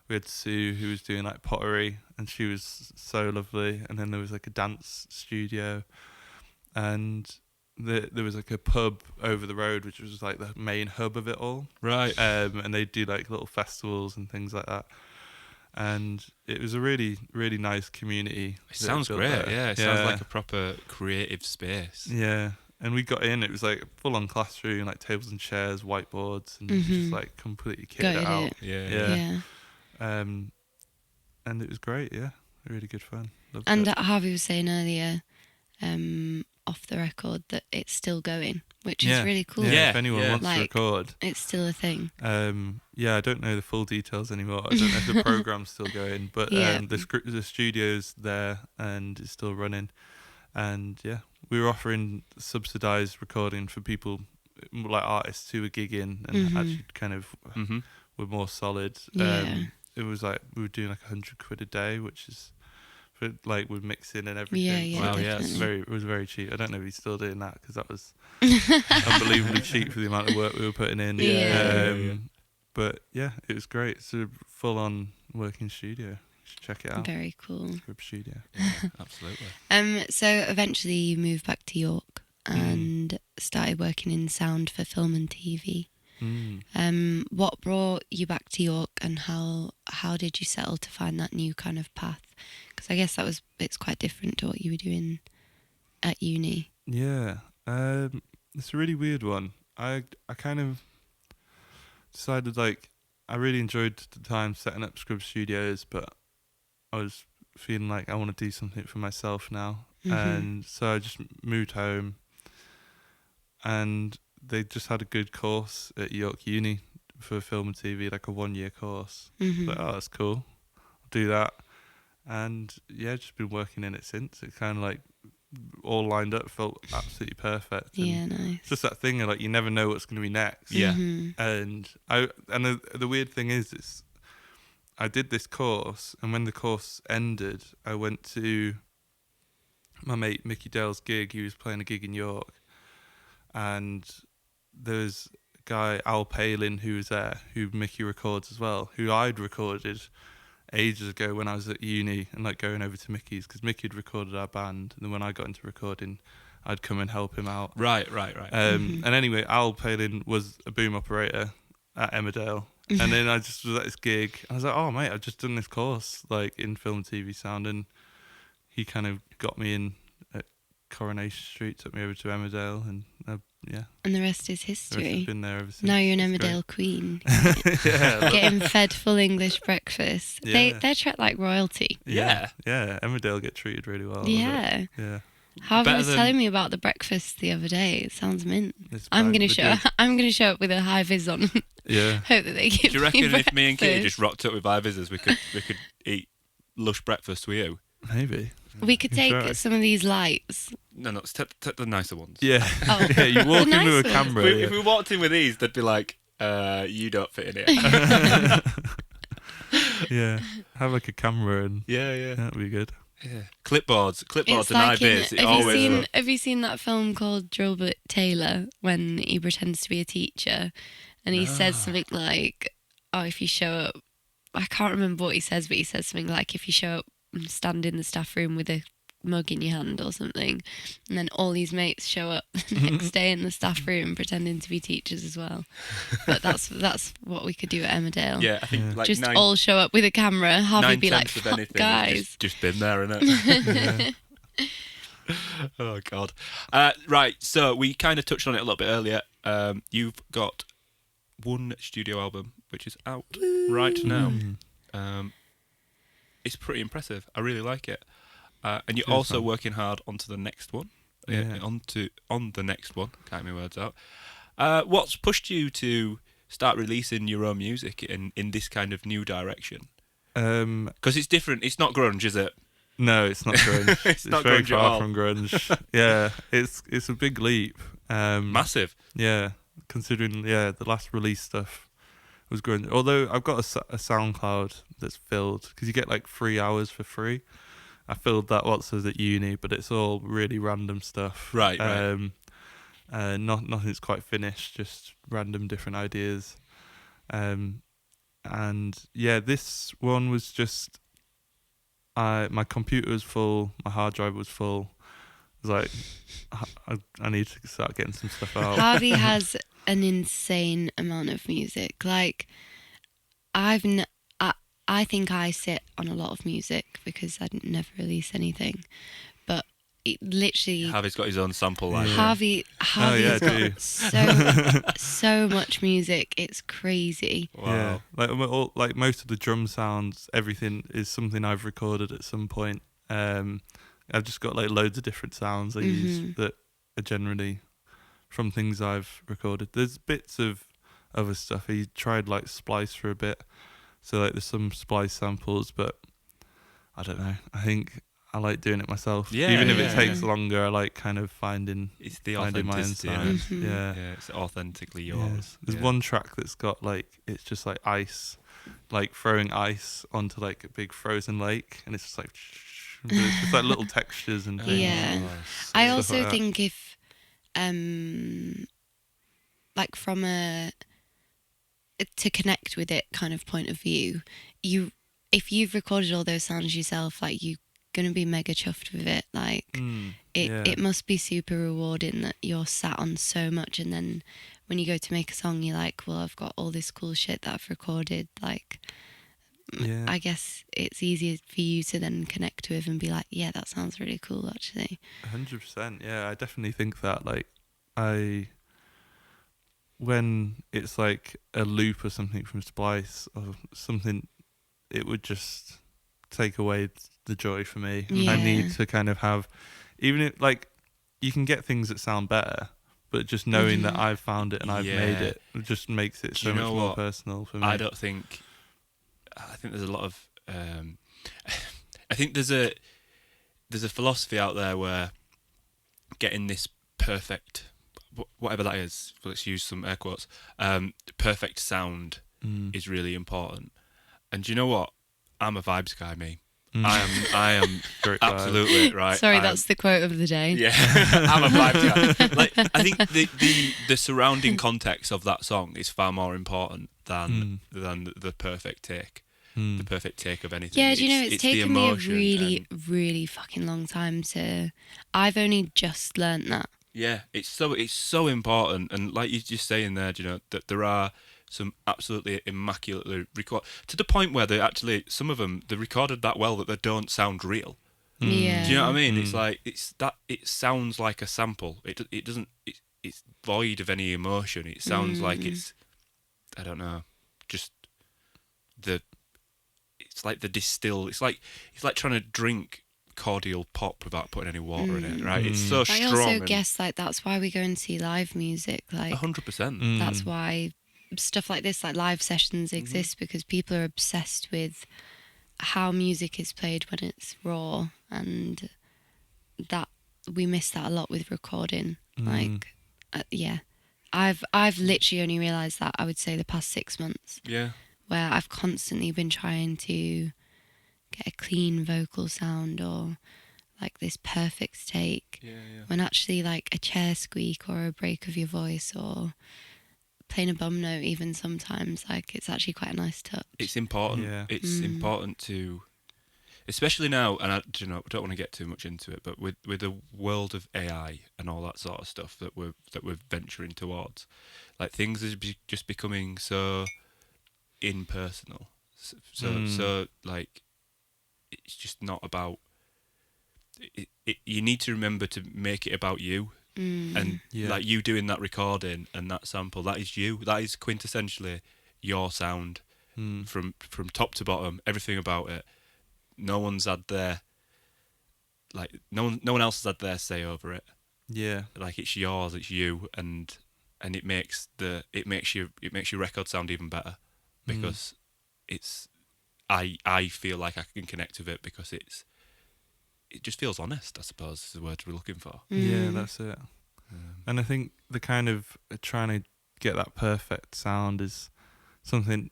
we had Sue, who was doing like pottery, and she was so lovely. And then there was like a dance studio, and there was like a pub over the road, which was like the main hub of it all. Right. And they do like little festivals and things like that. And it was a really, really nice community. It sounds great. There. Yeah, it sounds like a proper creative space. Yeah. And we got in, it was like a full-on classroom, like tables and chairs, whiteboards, and just like completely kitted it out. Yeah. And it was great, yeah. Really good fun. Loved And it. Harvey was saying earlier, off the record, that it's still going, which is really cool. Yeah, if anyone wants Like, to record. It's still a thing. I don't know the full details anymore. I don't know if the program's still going, but the studio's there and it's still running. And yeah, we were offering subsidised recording for people like artists who were gigging and actually kind of were more solid. Yeah. It was like we were doing like £100 a day, which is for, like with mixing and everything. Yeah, yeah, Wow, definitely. It was very cheap. I don't know if he's still doing that because that was unbelievably cheap for the amount of work we were putting in. Yeah. But yeah, it was great. It's a full-on working studio. You should check it out. Very cool. Scrib Studio. Yeah, absolutely. So eventually you moved back to York and started working in sound for film and TV. What brought you back to York, and how did you settle to find that new kind of path? Because I guess it's quite different to what you were doing at uni. Yeah, it's a really weird one. I kind of decided like I really enjoyed the time setting up Scrib Studios, but I was feeling like I want to do something for myself now, and so I just moved home, and they just had a good course at York Uni for film and TV, like a 1-year course. Like, oh, that's cool. I'll do that. And yeah, just been working in it since. It kind of like all lined up, felt absolutely perfect. Yeah, and nice. it's just that thing of like you never know what's going to be next. Yeah. And the weird thing is I did this course, and when the course ended, I went to my mate Mickey Dale's gig. He was playing a gig in York, and there was a guy, Al Palin, who was there, who Mickey records as well, who I'd recorded ages ago when I was at uni, and like going over to Mickey's because Mickey had recorded our band, and then when I got into recording, I'd come and help him out. Right. And anyway, Al Palin was a boom operator at Emmerdale, and then I just was at this gig. I was like, oh mate, I've just done this course like in film and TV sound, and he kind of got me in at Coronation Street, took me over to Emmerdale, and yeah. And the rest is The rest history. has been there ever since. Now you're an It's great. Emmerdale queen. Yeah, Getting fed full English breakfast. Yeah. They're treated like royalty. yeah. Emmerdale get treated really well. with it. Yeah. Yeah. Harvey Better was than- telling me about the breakfast the other day. It sounds mint. It's I'm bang gonna with show. the- I'm gonna show up with a high vis on. Yeah. Hope that they give Do you reckon if me and Kitty breakfast. just rocked up with our visitors, we could eat lush breakfast with you? Maybe. We could take Sure. some of these lights. No, take the nicer ones. Yeah. Oh. Yeah. You walk The in with a nice ones. camera. If we walked in with these, they'd be like, you don't fit in it. Yeah. Have like a camera and yeah. that'd be good. Yeah. Clipboards It's and like IVs. It have always. you seen that film called Drillbit Taylor when he pretends to be a teacher and he says something like, "Oh, if you show up," I can't remember what he says, but he says something like, "If you show up and stand in the staff room with a mug in your hand or something," and then all these mates show up the next day in the staff room pretending to be teachers as well. But that's what we could do at Emmerdale. Yeah, I think like Just all show up with a camera. Harvey be like, 9/10 of "Fuck, anything guys." has just been there, innit? Oh god. Right, so we kind of touched on it a little bit earlier. You've got one studio album which is out right now. It's pretty impressive. I really like it. And you're Cheers, also man. working hard onto the next one. Yeah. On the next one. Can't get my words out. What's pushed you to start releasing your own music in this kind of new direction? Because it's different. It's not grunge, is it? No, it's not grunge. It's not very grunge at far all. from grunge. Yeah, it's a big leap. Massive. Yeah, considering the last release stuff was grunge. Although I've got a SoundCloud that's filled because you get like 3 hours for free. I filled that once I was at uni, but it's all really random stuff. Right. Nothing's quite finished, just random different ideas. And yeah, this one was just my computer was full, my hard drive was full. I was like, I need to start getting some stuff out. Harvey has an insane amount of music. Like, I think I sit on a lot of music because I never release anything. But it literally, Harvey's got his own sample library. Harvey's I do. got so much music. It's crazy. Wow. Yeah, like most of the drum sounds, everything is something I've recorded at some point. I've just got like loads of different sounds I use that are generally from things I've recorded. There's bits of other stuff. He tried like Splice for a bit, so like there's some Splice samples, but I don't know. I think I like doing it myself. Yeah, Even if yeah, it takes yeah. longer, I like kind of finding It's the my own authenticity. sound. innit? Mhm. Yeah. Yeah, it's authentically Yeah. yours. There's Yeah. one track that's got like it's just like ice, like throwing ice onto like a big frozen lake, and it's just like, but it's just like little textures and things. Yeah. Oh, I sick. also like that. think if, like from a to connect with it kind of point of view, if you've recorded all those sounds yourself, like you're gonna be mega chuffed with it. Like Yeah. it must be super rewarding that you're sat on so much, and then when you go to make a song, you're like, well, I've got all this cool shit that I've recorded. Like, Yeah. I guess it's easier for you to then connect with and be like, yeah, that sounds really cool, actually. 100%. Yeah, I definitely think that. Like, when it's like a loop or something from Splice or something, it would just take away the joy for me. Yeah. I need to kind of have, even if like you can get things that sound better, but just knowing that I've found it and I've made Yeah. it just makes it Do so you much know more what? personal for me. I think there's a lot of I think there's a philosophy out there where getting this perfect, whatever that is, let's use some air quotes, perfect sound is really important. And do you know what? I'm a vibes guy, me. I am Great vibe. absolutely right. Sorry, I'm- that's the quote of the day. Yeah, I'm a vibes guy. Like, I think the surrounding context of that song is far more important than the perfect take. The perfect take of anything. Yeah, do you know, it's the taken me a emotion really, and- really fucking long time to... I've only just learnt that. Yeah, it's so important, and like you're just saying there, do you know, that there are some absolutely immaculately record to the point where they actually, some of them, they recorded that well that they don't sound real. Yeah. Do you know what I mean? It's like it sounds like a sample. It doesn't. It's void of any emotion. It sounds like it's, I don't know, just the. It's like the distill. It's like trying to drink cordial pop without putting any water in it. Right? It's so I strong. also guess like that's why we go and see live music. Like 100%. that's why stuff like this, like live sessions, exist, because people are obsessed with how music is played when it's raw, and that we miss that a lot with recording. Like, yeah, I've literally only realised that, I would say, the past 6 months, Yeah. where I've constantly been trying to get a clean vocal sound or like this perfect take, Yeah. when actually like a chair squeak or a break of your voice or playing a bum note, even sometimes, like it's actually quite a nice touch. It's important. Yeah. It's important to, especially now, and I don't want to get too much into it, but with the world of AI and all that sort of stuff that we're venturing towards, like things are just becoming so impersonal. So like it's just not about. You need to remember to make it about you. And like you doing that recording and that sample, that is you. That is quintessentially your sound from top to bottom. Everything about it. No one's had their no one else has had their say over it. Yeah. Like it's yours, it's you, and it makes your record sound even better because it's I feel like I can connect with it because it just feels honest, I suppose is the word we're looking for. Yeah, that's it. And I think the kind of trying to get that perfect sound is something.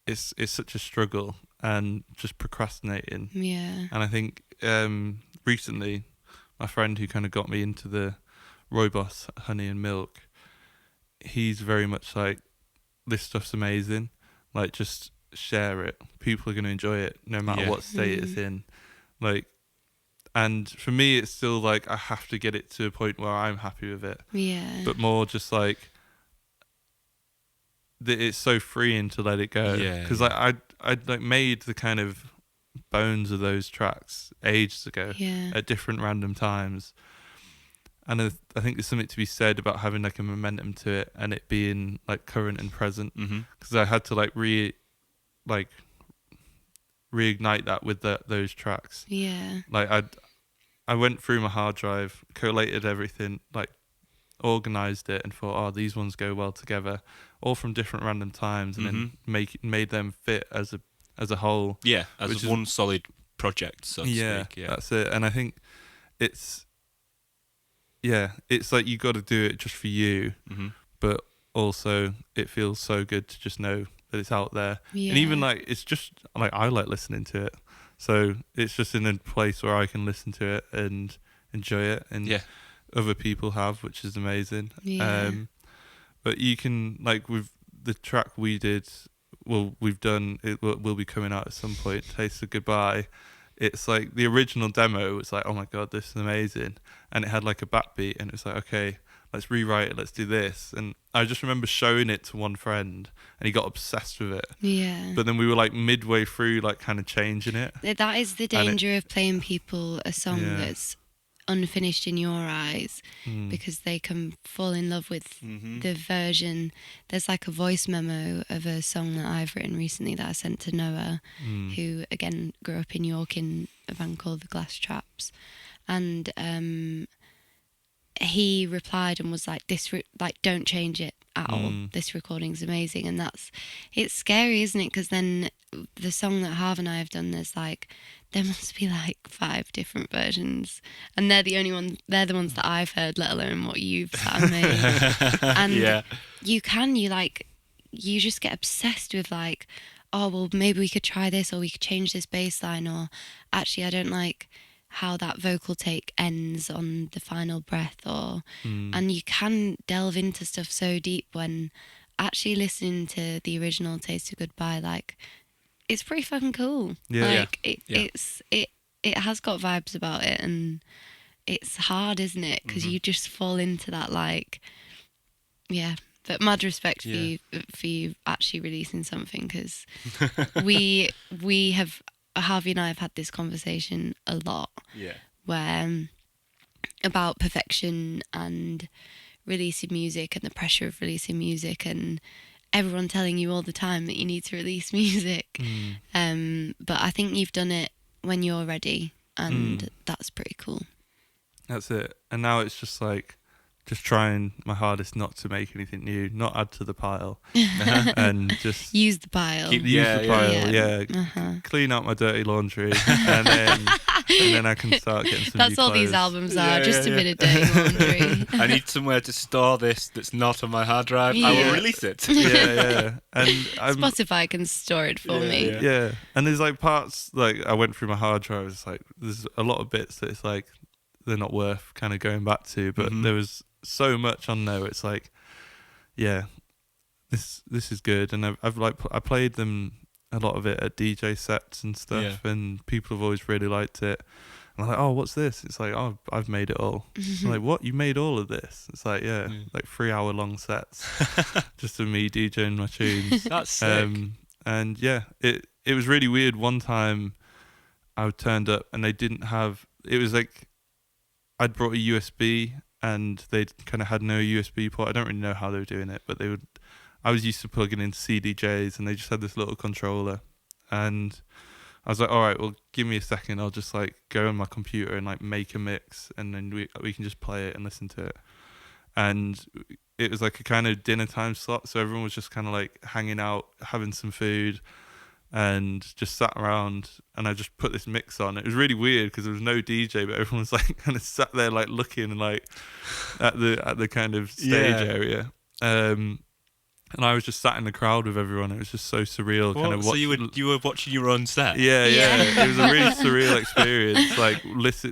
It's such a struggle and just procrastinating. Yeah. And I think recently, my friend who kind of got me into the Rooibos honey and milk, he's very much like, this stuff's amazing. Like, just share it. People are going to enjoy it no matter what state it's in. Like. And for me, it's still like I have to get it to a point where I'm happy with it. Yeah. But more just like it's so freeing to let it go. Yeah. Because like I like made the kind of bones of those tracks ages ago at different random times. And I think there's something to be said about having like a momentum to it and it being like current and present. Because I had to like reignite that with those tracks. Yeah. Like I went through my hard drive, collated everything, like organized it, and thought, oh, these ones go well together, all from different random times, and then made them fit as a whole. Yeah, as one solid project, so to speak. Yeah, that's it. And I think it's like you got to do it just for you, but also it feels so good to just know that it's out there. Yeah. And even like it's just like I like listening to it, so it's just in a place where I can listen to it and enjoy it, and other people have, which is amazing. But you can, like, with the track we've done, it will be coming out at some point, Taste of Goodbye. It's like the original demo was like, oh my god, this is amazing, and it had like a backbeat, and it was like, okay, let's rewrite it, let's do this. And I just remember showing it to one friend, and he got obsessed with it. Yeah. But then we were like midway through, like kind of changing it. That is the danger of playing people a song that's unfinished in your eyes, because they can fall in love with the version. There's like a voice memo of a song that I've written recently that I sent to Noah, who again grew up in York in a band called the Glass Traps, and he replied and was like, don't change it at all, this recording's amazing. And it's scary, isn't it? Because then the song that Harv and I have done, there must be like 5 different versions, and they're the ones that I've heard, let alone what you've made. And you just get obsessed with like, oh well, maybe we could try this, or we could change this bass line, or actually I don't like how that vocal take ends on the final breath, and you can delve into stuff so deep when actually listening to the original Taste of Goodbye, like, it's pretty fucking cool. It has got vibes about it, and it's hard, isn't it? Because you just fall into that, like, But mad respect for you actually releasing something, because Harvey and I have had this conversation a lot. Where about perfection and releasing music and the pressure of releasing music, and everyone telling you all the time that you need to release music. But I think you've done it when you're ready, and that's pretty cool. That's it. And now it's just like, just trying my hardest not to make anything new, not add to the pile, and just use the pile. Clean out my dirty laundry, and then I can start getting some. That's new all clothes. These albums are, just a bit of dirty laundry. I need somewhere to store this that's not on my hard drive. I will release it. And Spotify can store it for me. And there's like parts, like I went through my hard drive. It's like there's a lot of bits that it's like they're not worth kind of going back to, but there was so much on there. It's like, this is good, and I played them a lot of it at DJ sets and stuff, and people have always really liked it. And I'm like, oh, what's this? It's like, oh, I've made it all. I'm like, what? You made all of this? It's like, like 3-hour-long sets, just of me DJing my tunes. That's sick. And it was really weird. One time, I turned up and they didn't have. It was like I'd brought a USB. And they kind of had no USB port. I don't really know how they were doing it, but I was used to plugging in CDJs, and they just had this little controller. And I was like, all right, well, give me a second. I'll just like go on my computer and like make a mix, and then we can just play it and listen to it. And it was like a kind of dinner time slot, so everyone was just kind of like hanging out, having some food, and just sat around, and I just put this mix on. It was really weird because there was no DJ, but everyone was like kind of sat there like looking and like at the kind of stage area. And I was just sat in the crowd with everyone. It was just so surreal. So you were watching your own set? Yeah. It was a really surreal experience.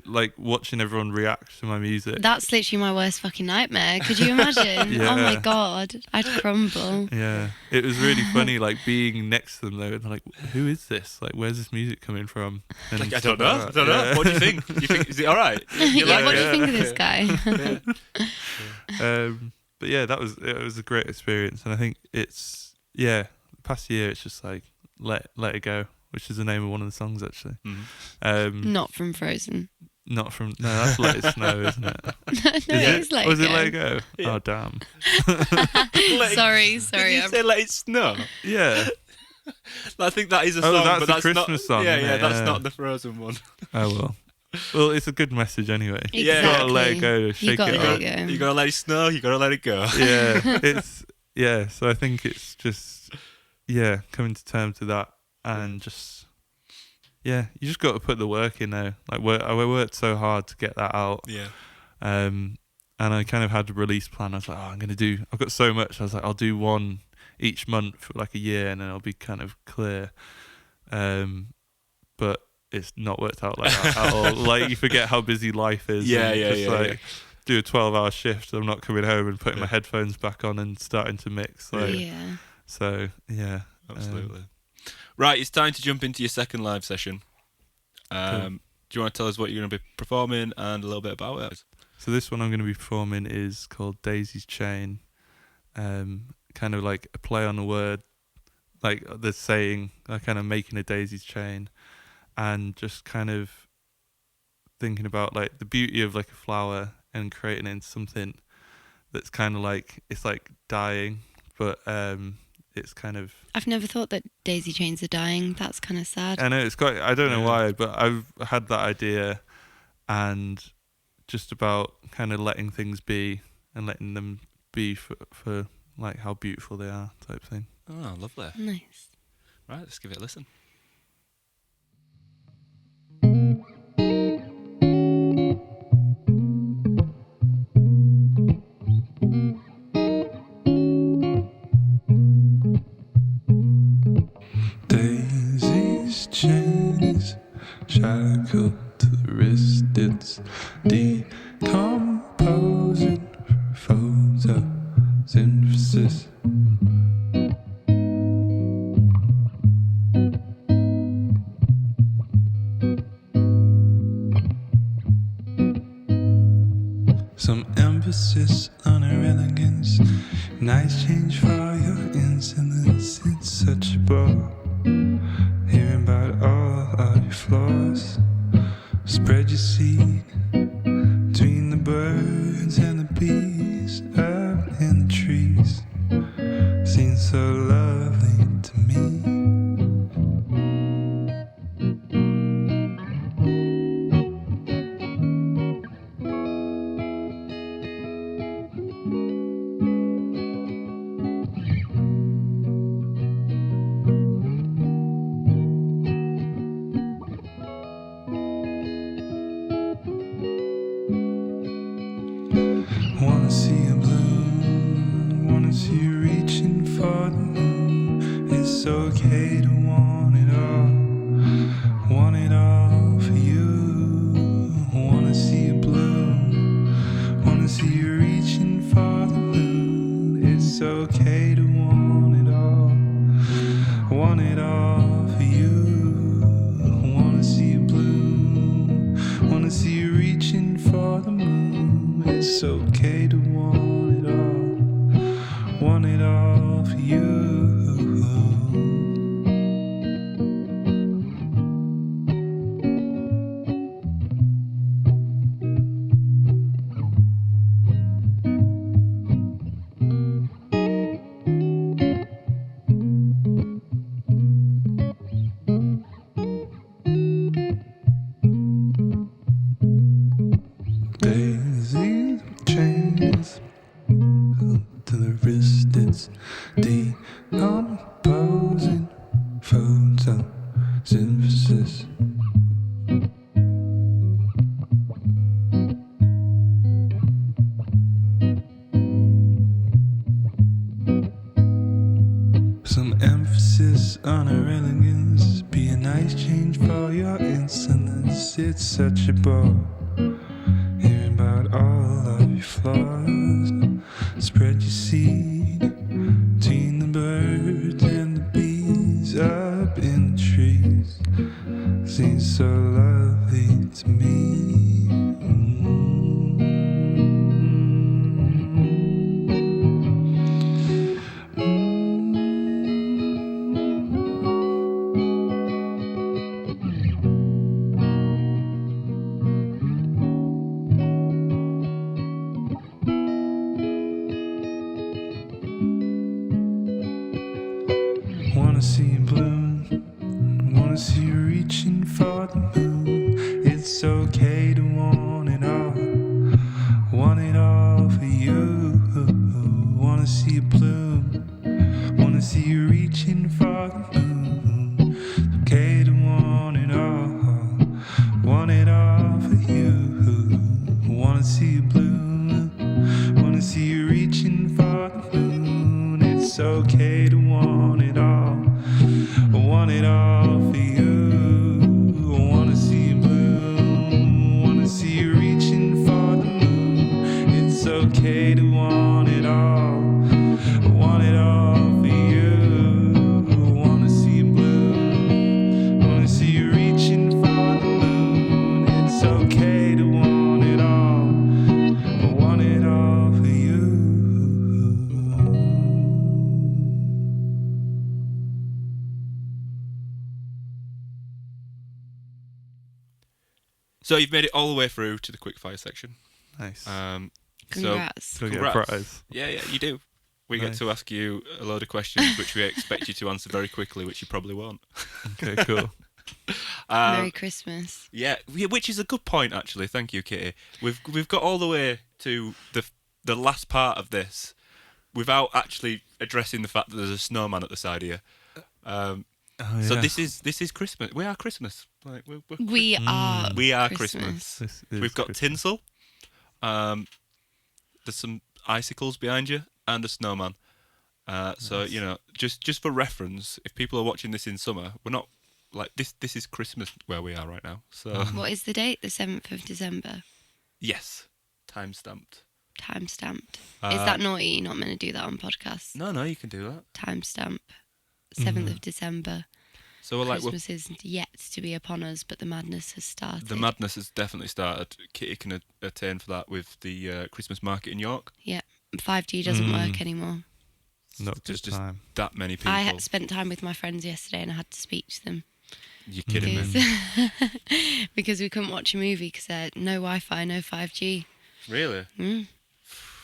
Like watching everyone react to my music. That's literally my worst fucking nightmare. Could you imagine? Oh my god, I'd crumble. Yeah, it was really funny. Like being next to them though, and like, who is this? Like, where's this music coming from? And like, I don't know. What do you think? Is it all right? What do you think of this guy? But it was a great experience, and I think it's the past year it's just like let it go, which is the name of one of the songs actually. Not from Frozen. Not from that's Let It Snow, isn't it? It's Let It Go. Was it Let It Go? Yeah. Oh damn. Sorry. Did you say Let It Snow? Yeah. I think that is a song, that's but that's a Christmas song. That's not the Frozen one. Oh well. Well, it's a good message anyway. Exactly. You gotta let it go, shake it up. You gotta let it snow, you gotta let it go. So I think it's just coming to terms with that, and just yeah, you just got to put the work in though. Like I worked so hard to get that out. Yeah. And I kind of had a release plan. I was like, I've got so much. I was like, I'll do one each month for like a year, and then I'll be kind of clear. But it's not worked out like that at all. Like, you forget how busy life is. Do a 12-hour shift. I'm not coming home and putting my headphones back on and starting to mix. So yeah, absolutely. Right, it's time to jump into your second live session. Cool. Do you want to tell us what you're going to be performing and a little bit about it? So this one I'm going to be performing is called Daisy's Chain. Kind of like a play on the word, like the saying, like kind of making a daisies chain, and just kind of thinking about like the beauty of like a flower and creating it into something that's kind of like, it's like dying, but it's kind of... I've never thought that daisy chains are dying. That's kind of sad. I know, it's quite... I don't know why, but I've had that idea, and just about kind of letting things be and letting them be for like how beautiful they are, type thing. Oh, lovely. Nice. Right, let's give it a listen. Daisy's chain is shackled to the wrist, it's decomposing for photosynthesis. Some emphasis on her elegance, nice change for your insolence. It's such a bore, hearing about all of your flaws. Spread your seed between the birds and the bees up in the trees. Seems so lovely to me. Wanna see you bloom, wanna see you reaching for the moon. It's okay to want it all for you. Wanna see you bloom, wanna see you reaching for the moon. It's okay to want it all for you. Wanna see you bloom, wanna see you reaching for the moon. It's okay to want it all for you. Daisy's chain is to the wrist, it's decomposing photosynthesis. Some emphasis on her elegance, be a nice change for your insolence. It's such a bore, hearing about all of your flaws. Spread your seed between the birds and the bees up in the trees. Seems so lovely to me. Wanna see you bloom, wanna see you reaching for the moon. It's okay to want it all for you. Wanna see you bloom, wanna see you reaching for the moon. It's okay to want it all want it all. I want it all for you. I wanna see you bloom. Wanna see you reaching for the moon. It's okay to want it all. I want it all for you. I wanna see you bloom. Wanna see you reaching for the moon. It's okay to want it all. I want it all for you. So you've made it all the way through to the quickfire section. Nice. Congrats. So I get a congrats. prize. Yeah, you do. We get Nice. to ask you a load of questions which we expect you to answer very quickly, which you probably won't. Okay, cool. Merry Christmas. Yeah, which is a good point actually. Thank you, Kitty. We've got all the way to the last part of this without actually addressing the fact that there's a snowman at the side here. So yeah. this is Christmas. We are Christmas. Like we're We are. we are Christmas. Christmas. This is We've got Christmas. tinsel. There's some icicles behind you and a snowman. So Nice. you know, just for reference, if people are watching this in summer, we're not like this. This is Christmas where we are right now. So What is the date? The 7th of December. yes, time stamped. Time stamped. Is that naughty? You're not meant to do that on podcasts. No, you can do that. Time stamp. 7th of December. So we're like, Christmas is yet to be upon us, but the madness has started. the madness has definitely started. Kitty can attain for that with the Christmas market in York. Yeah. 5G doesn't work anymore. Not There's good just time. that many people. I had spent time with my friends yesterday and I had to speak to them. You're kidding me. Because, because we couldn't watch a movie because no Wi-Fi, no 5G. Really?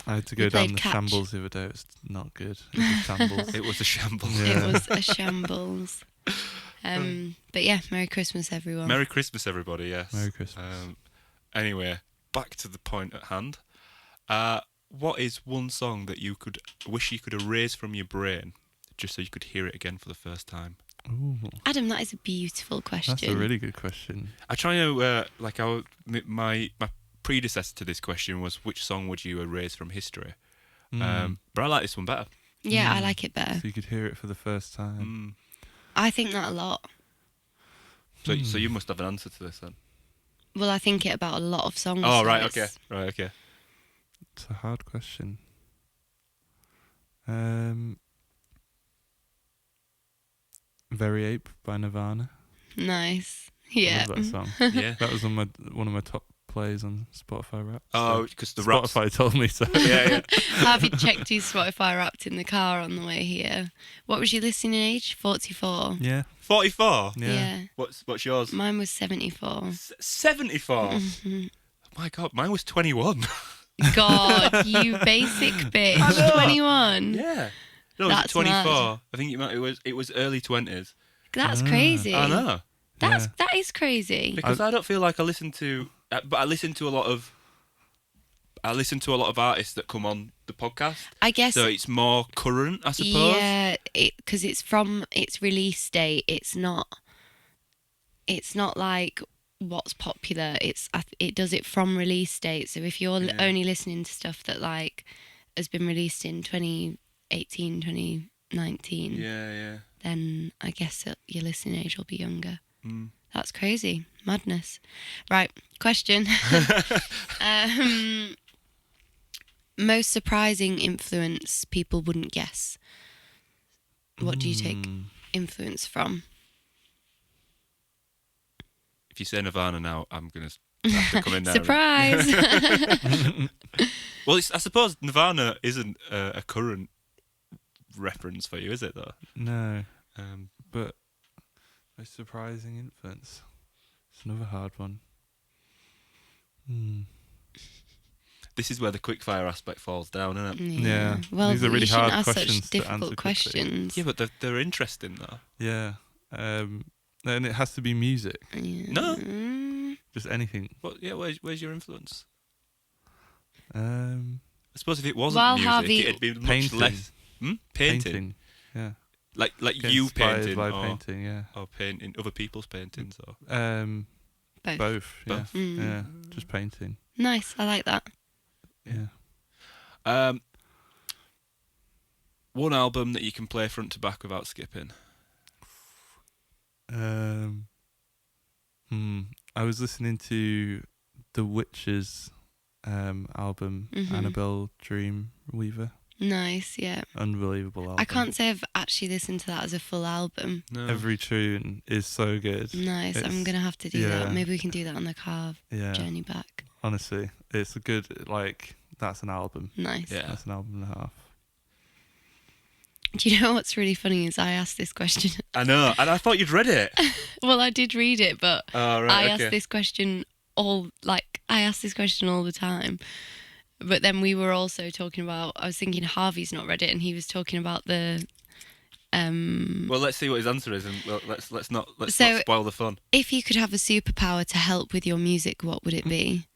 I had to We go down played the catch. shambles the other day. It was not good. It was a shambles. It was a shambles. Yeah. It was a shambles. But yeah, Merry Christmas, everyone. Merry Christmas, everybody. Yes. Merry Christmas. Anyway, back to the point at hand. What is one song that you could wish you could erase from your brain, just so you could hear it again for the first time? Ooh, Adam, that is a beautiful question. that's a really good question. I try to my predecessor to this question was which song would you erase from history? But I like this one better. Yeah, I like it better. So you could hear it for the first time. I think that a lot. So you must have an answer to this then. Well, I think it about a lot of songs. Oh so right, it's- okay. It's a hard question. Very Ape by Nirvana. Nice. I Yeah. love that song. Yeah. That was one of my top plays on Spotify Rap. Oh, because the raps. Spotify told me so. Yeah. Harvey checked his Spotify Wrapped in the car on the way here. What was your listening age? 44. Yeah. 44. Yeah. What's yours? Mine was 74. 74. Mm-hmm. My God, mine was 21. God, you basic bitch. I know. 21. Yeah. No, it was That's 24. mad. I think it was early 20s. That's crazy. I know. That is crazy. Because I don't feel like I listen to but I listen to a lot of artists that come on the podcast. I guess. So it's more current, I suppose. Yeah, because it's from its release date. It's not like what's popular. It does it from release date. So if you're only listening to stuff that like has been released in 2018, 2019, Yeah. then I guess that your listening age will be younger. Mm. That's crazy. Madness. Right, question. Most surprising influence people wouldn't guess. What do you take influence from? If you say Nirvana now, I'm going to have to come in there. Surprise! Well, I suppose Nirvana isn't a current reference for you, is it, though? No, Um, but a surprising influence. It's another hard one. this is where the quickfire aspect falls down, isn't it? Yeah. Well, These are really you shouldn't hard ask questions such to answer difficult quickly. questions. Yeah, but they're interesting, though. Yeah. And it has to be music. Yeah. No. Just anything. Well, yeah, where's your influence? Um, I suppose if it wasn't Well, music, Harvey- it'd be much Painting. less. Painting. Yeah. Like Get you inspired painting, by or, painting. Yeah. or painting other people's paintings, or Both. Both. Yeah. Both. Yeah. Just painting. Nice, I like that. Yeah. one album that you can play front to back without skipping. I was listening to The Witches album, Annabelle Dreamweaver. Nice, yeah. Unbelievable album. I can't say I've actually listened to that as a full album. No. Every tune is so good. Nice, I'm going to have to do that. Maybe we can do that on the car journey back. Honestly, it's a good, like, that's an album. Nice. Yeah. That's an album and a half. Do you know what's really funny is I asked this question. I know, and I thought you'd read it. Well, I did read it, but I asked this question all the time. But then we were also talking about, I was thinking Harvey's not read it, and he was talking about the... Well, let's see what his answer is, and let's not spoil the fun. If you could have a superpower to help with your music, what would it be?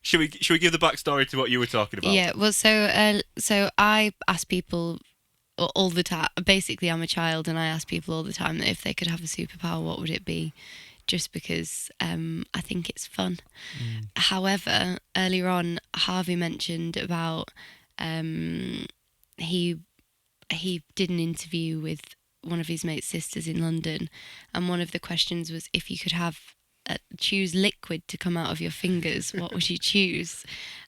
Should we give the backstory to what you were talking about? Yeah, well, so I ask people all the time. Basically, I'm a child, and I ask people all the time that if they could have a superpower, what would it be? Just because I think it's fun. However, earlier on, Harvey mentioned about he did an interview with one of his mate's sisters in London, and one of the questions was if you could have choose liquid to come out of your fingers, what would you choose?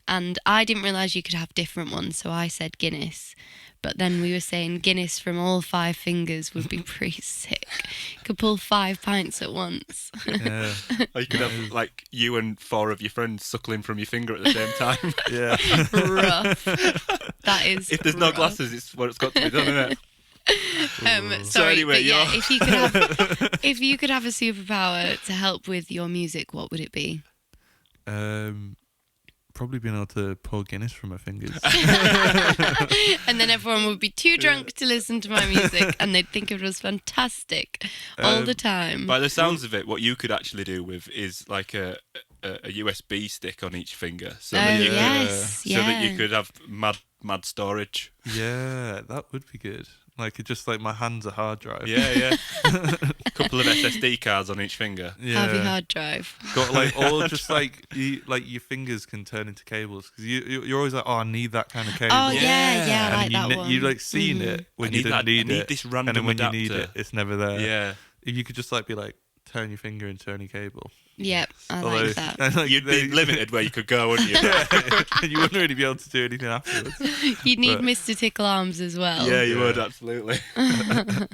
And I didn't realise you could have different ones, so I said Guinness. But then we were saying Guinness from all 5 fingers would be pretty sick. Could pull 5 pints at once. Yeah. Or you could have, like, you and 4 of your friends suckling from your finger at the same time. Yeah. Rough. That is If there's no rough. glasses, it's what it's got to be done, isn't it? Sorry, So anyway, but yeah, if you could have a superpower to help with your music, what would it be? Probably being able to pour Guinness from my fingers. And then everyone would be too drunk to listen to my music, and they'd think it was fantastic all the time. By the sounds of it, what you could actually do with is like a USB stick on each finger, so that you could have mad storage. Yeah, that would be good. Like, it just like my hand's a hard drive. Yeah. A couple of SSD cards on each finger. Yeah. Harvey hard drive. Got like all just like your fingers can turn into cables, because you're always like, oh, I need that kind of cable. Oh yeah, I like and that one. you like seen it when you didn't need it. This random and then when adapter. you need it, it's never there. Yeah. If you could just like be like, turn your finger into any cable. Yep, I like that. And, like, You'd be limited where you could go, wouldn't you? and you wouldn't really be able to do anything afterwards. You'd need Mr. Tickle Arms as well. Yeah, you would, absolutely. But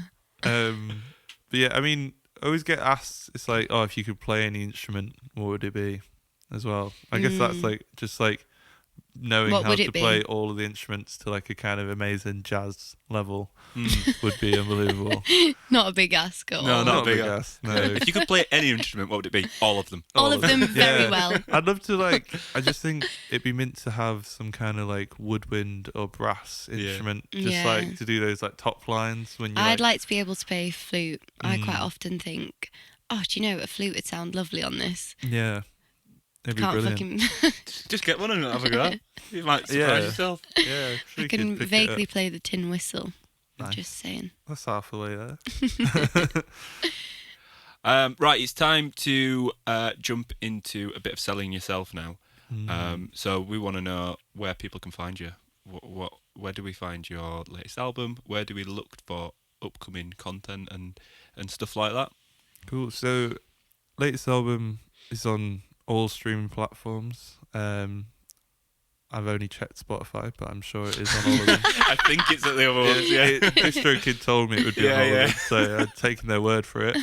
yeah, I mean, I always get asked, it's like, oh, if you could play any instrument, what would it be as well? I guess that's like just like knowing What how would to it be? play all of the instruments to like a kind of amazing jazz level would be unbelievable. Not a big ask at all. No, not a big ass. No. If you could play any instrument, what would it be? All of them. All of them very Yeah. well. I'd love to like, I just think it'd be mint to have some kind of like woodwind or brass instrument, just Yeah. like to do those like top lines when you I'd like to be able to play flute. I quite Mm. often think, oh, do you know, a flute would sound lovely on this. yeah. It'd be Can't brilliant. fucking... Just get one and have a go. You might surprise Yeah. yourself. Yeah, sure I you can could pick it vaguely up. play the tin whistle. Nice. Just saying. That's half the way there. Right, it's time to jump into a bit of selling yourself now. So we want to know where people can find you. Where do we find your latest album? Where do we look for upcoming content and stuff like that? Cool. So, latest album is on all streaming platforms. I've only checked Spotify, but I'm sure it is on all of them. I think it's at the other ones, yeah. Distro Kid told me it would be on all of them, so I'd taken their word for it.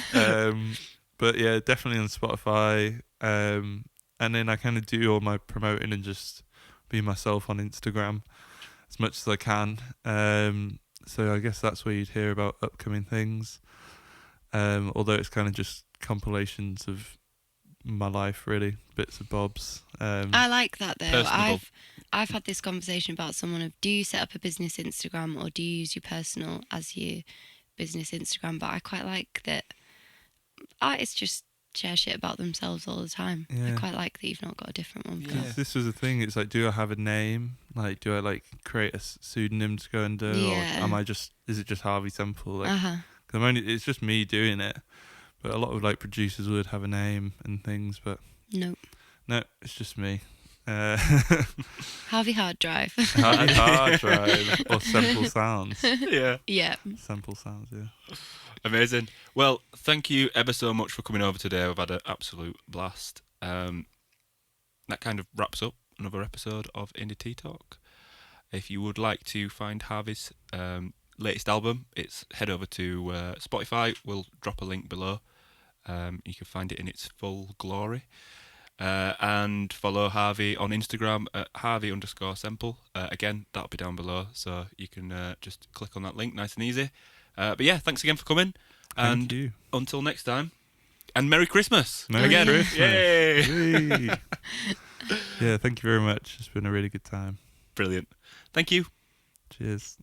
But yeah, definitely on Spotify. And then I kind of do all my promoting and just be myself on Instagram as much as I can. So I guess that's where you'd hear about upcoming things. Although it's kind of just compilations of my life, really, bits and bobs. I like that though. Personable. I've had this conversation about someone of, do you set up a business Instagram or do you use your personal as your business Instagram? But I quite like that artists just share shit about themselves all the time. Yeah. I quite like that you've not got a different one. for that. This was the thing. It's like, do I have a name? Like, do I like create a pseudonym to go under, Yeah. or am I just? Is it just Harvey Semple? Like, Uh-huh. 'cause it's just me doing it. But a lot of like producers would have a name and things, but Nope. no, it's just me. Harvey Hard Drive. Harvey Hard Drive or Semple Sounds. Yeah. Yeah. Semple Sounds, yeah. Amazing. Well, thank you ever so much for coming over today. We've had an absolute blast. That kind of wraps up another episode of Indie Tea Talk. If you would like to find Harvey's latest album, it's head over to Spotify. We'll drop a link below. You can find it in its full glory. And follow Harvey on Instagram at Harvey_Semple. Again, that'll be down below, so you can just click on that link, nice and easy. But yeah, thanks again for coming. Thank you. Until next time. And Merry Christmas. Merry Christmas. Yay. Yay. Yeah, thank you very much. It's been a really good time. Brilliant. Thank you. Cheers.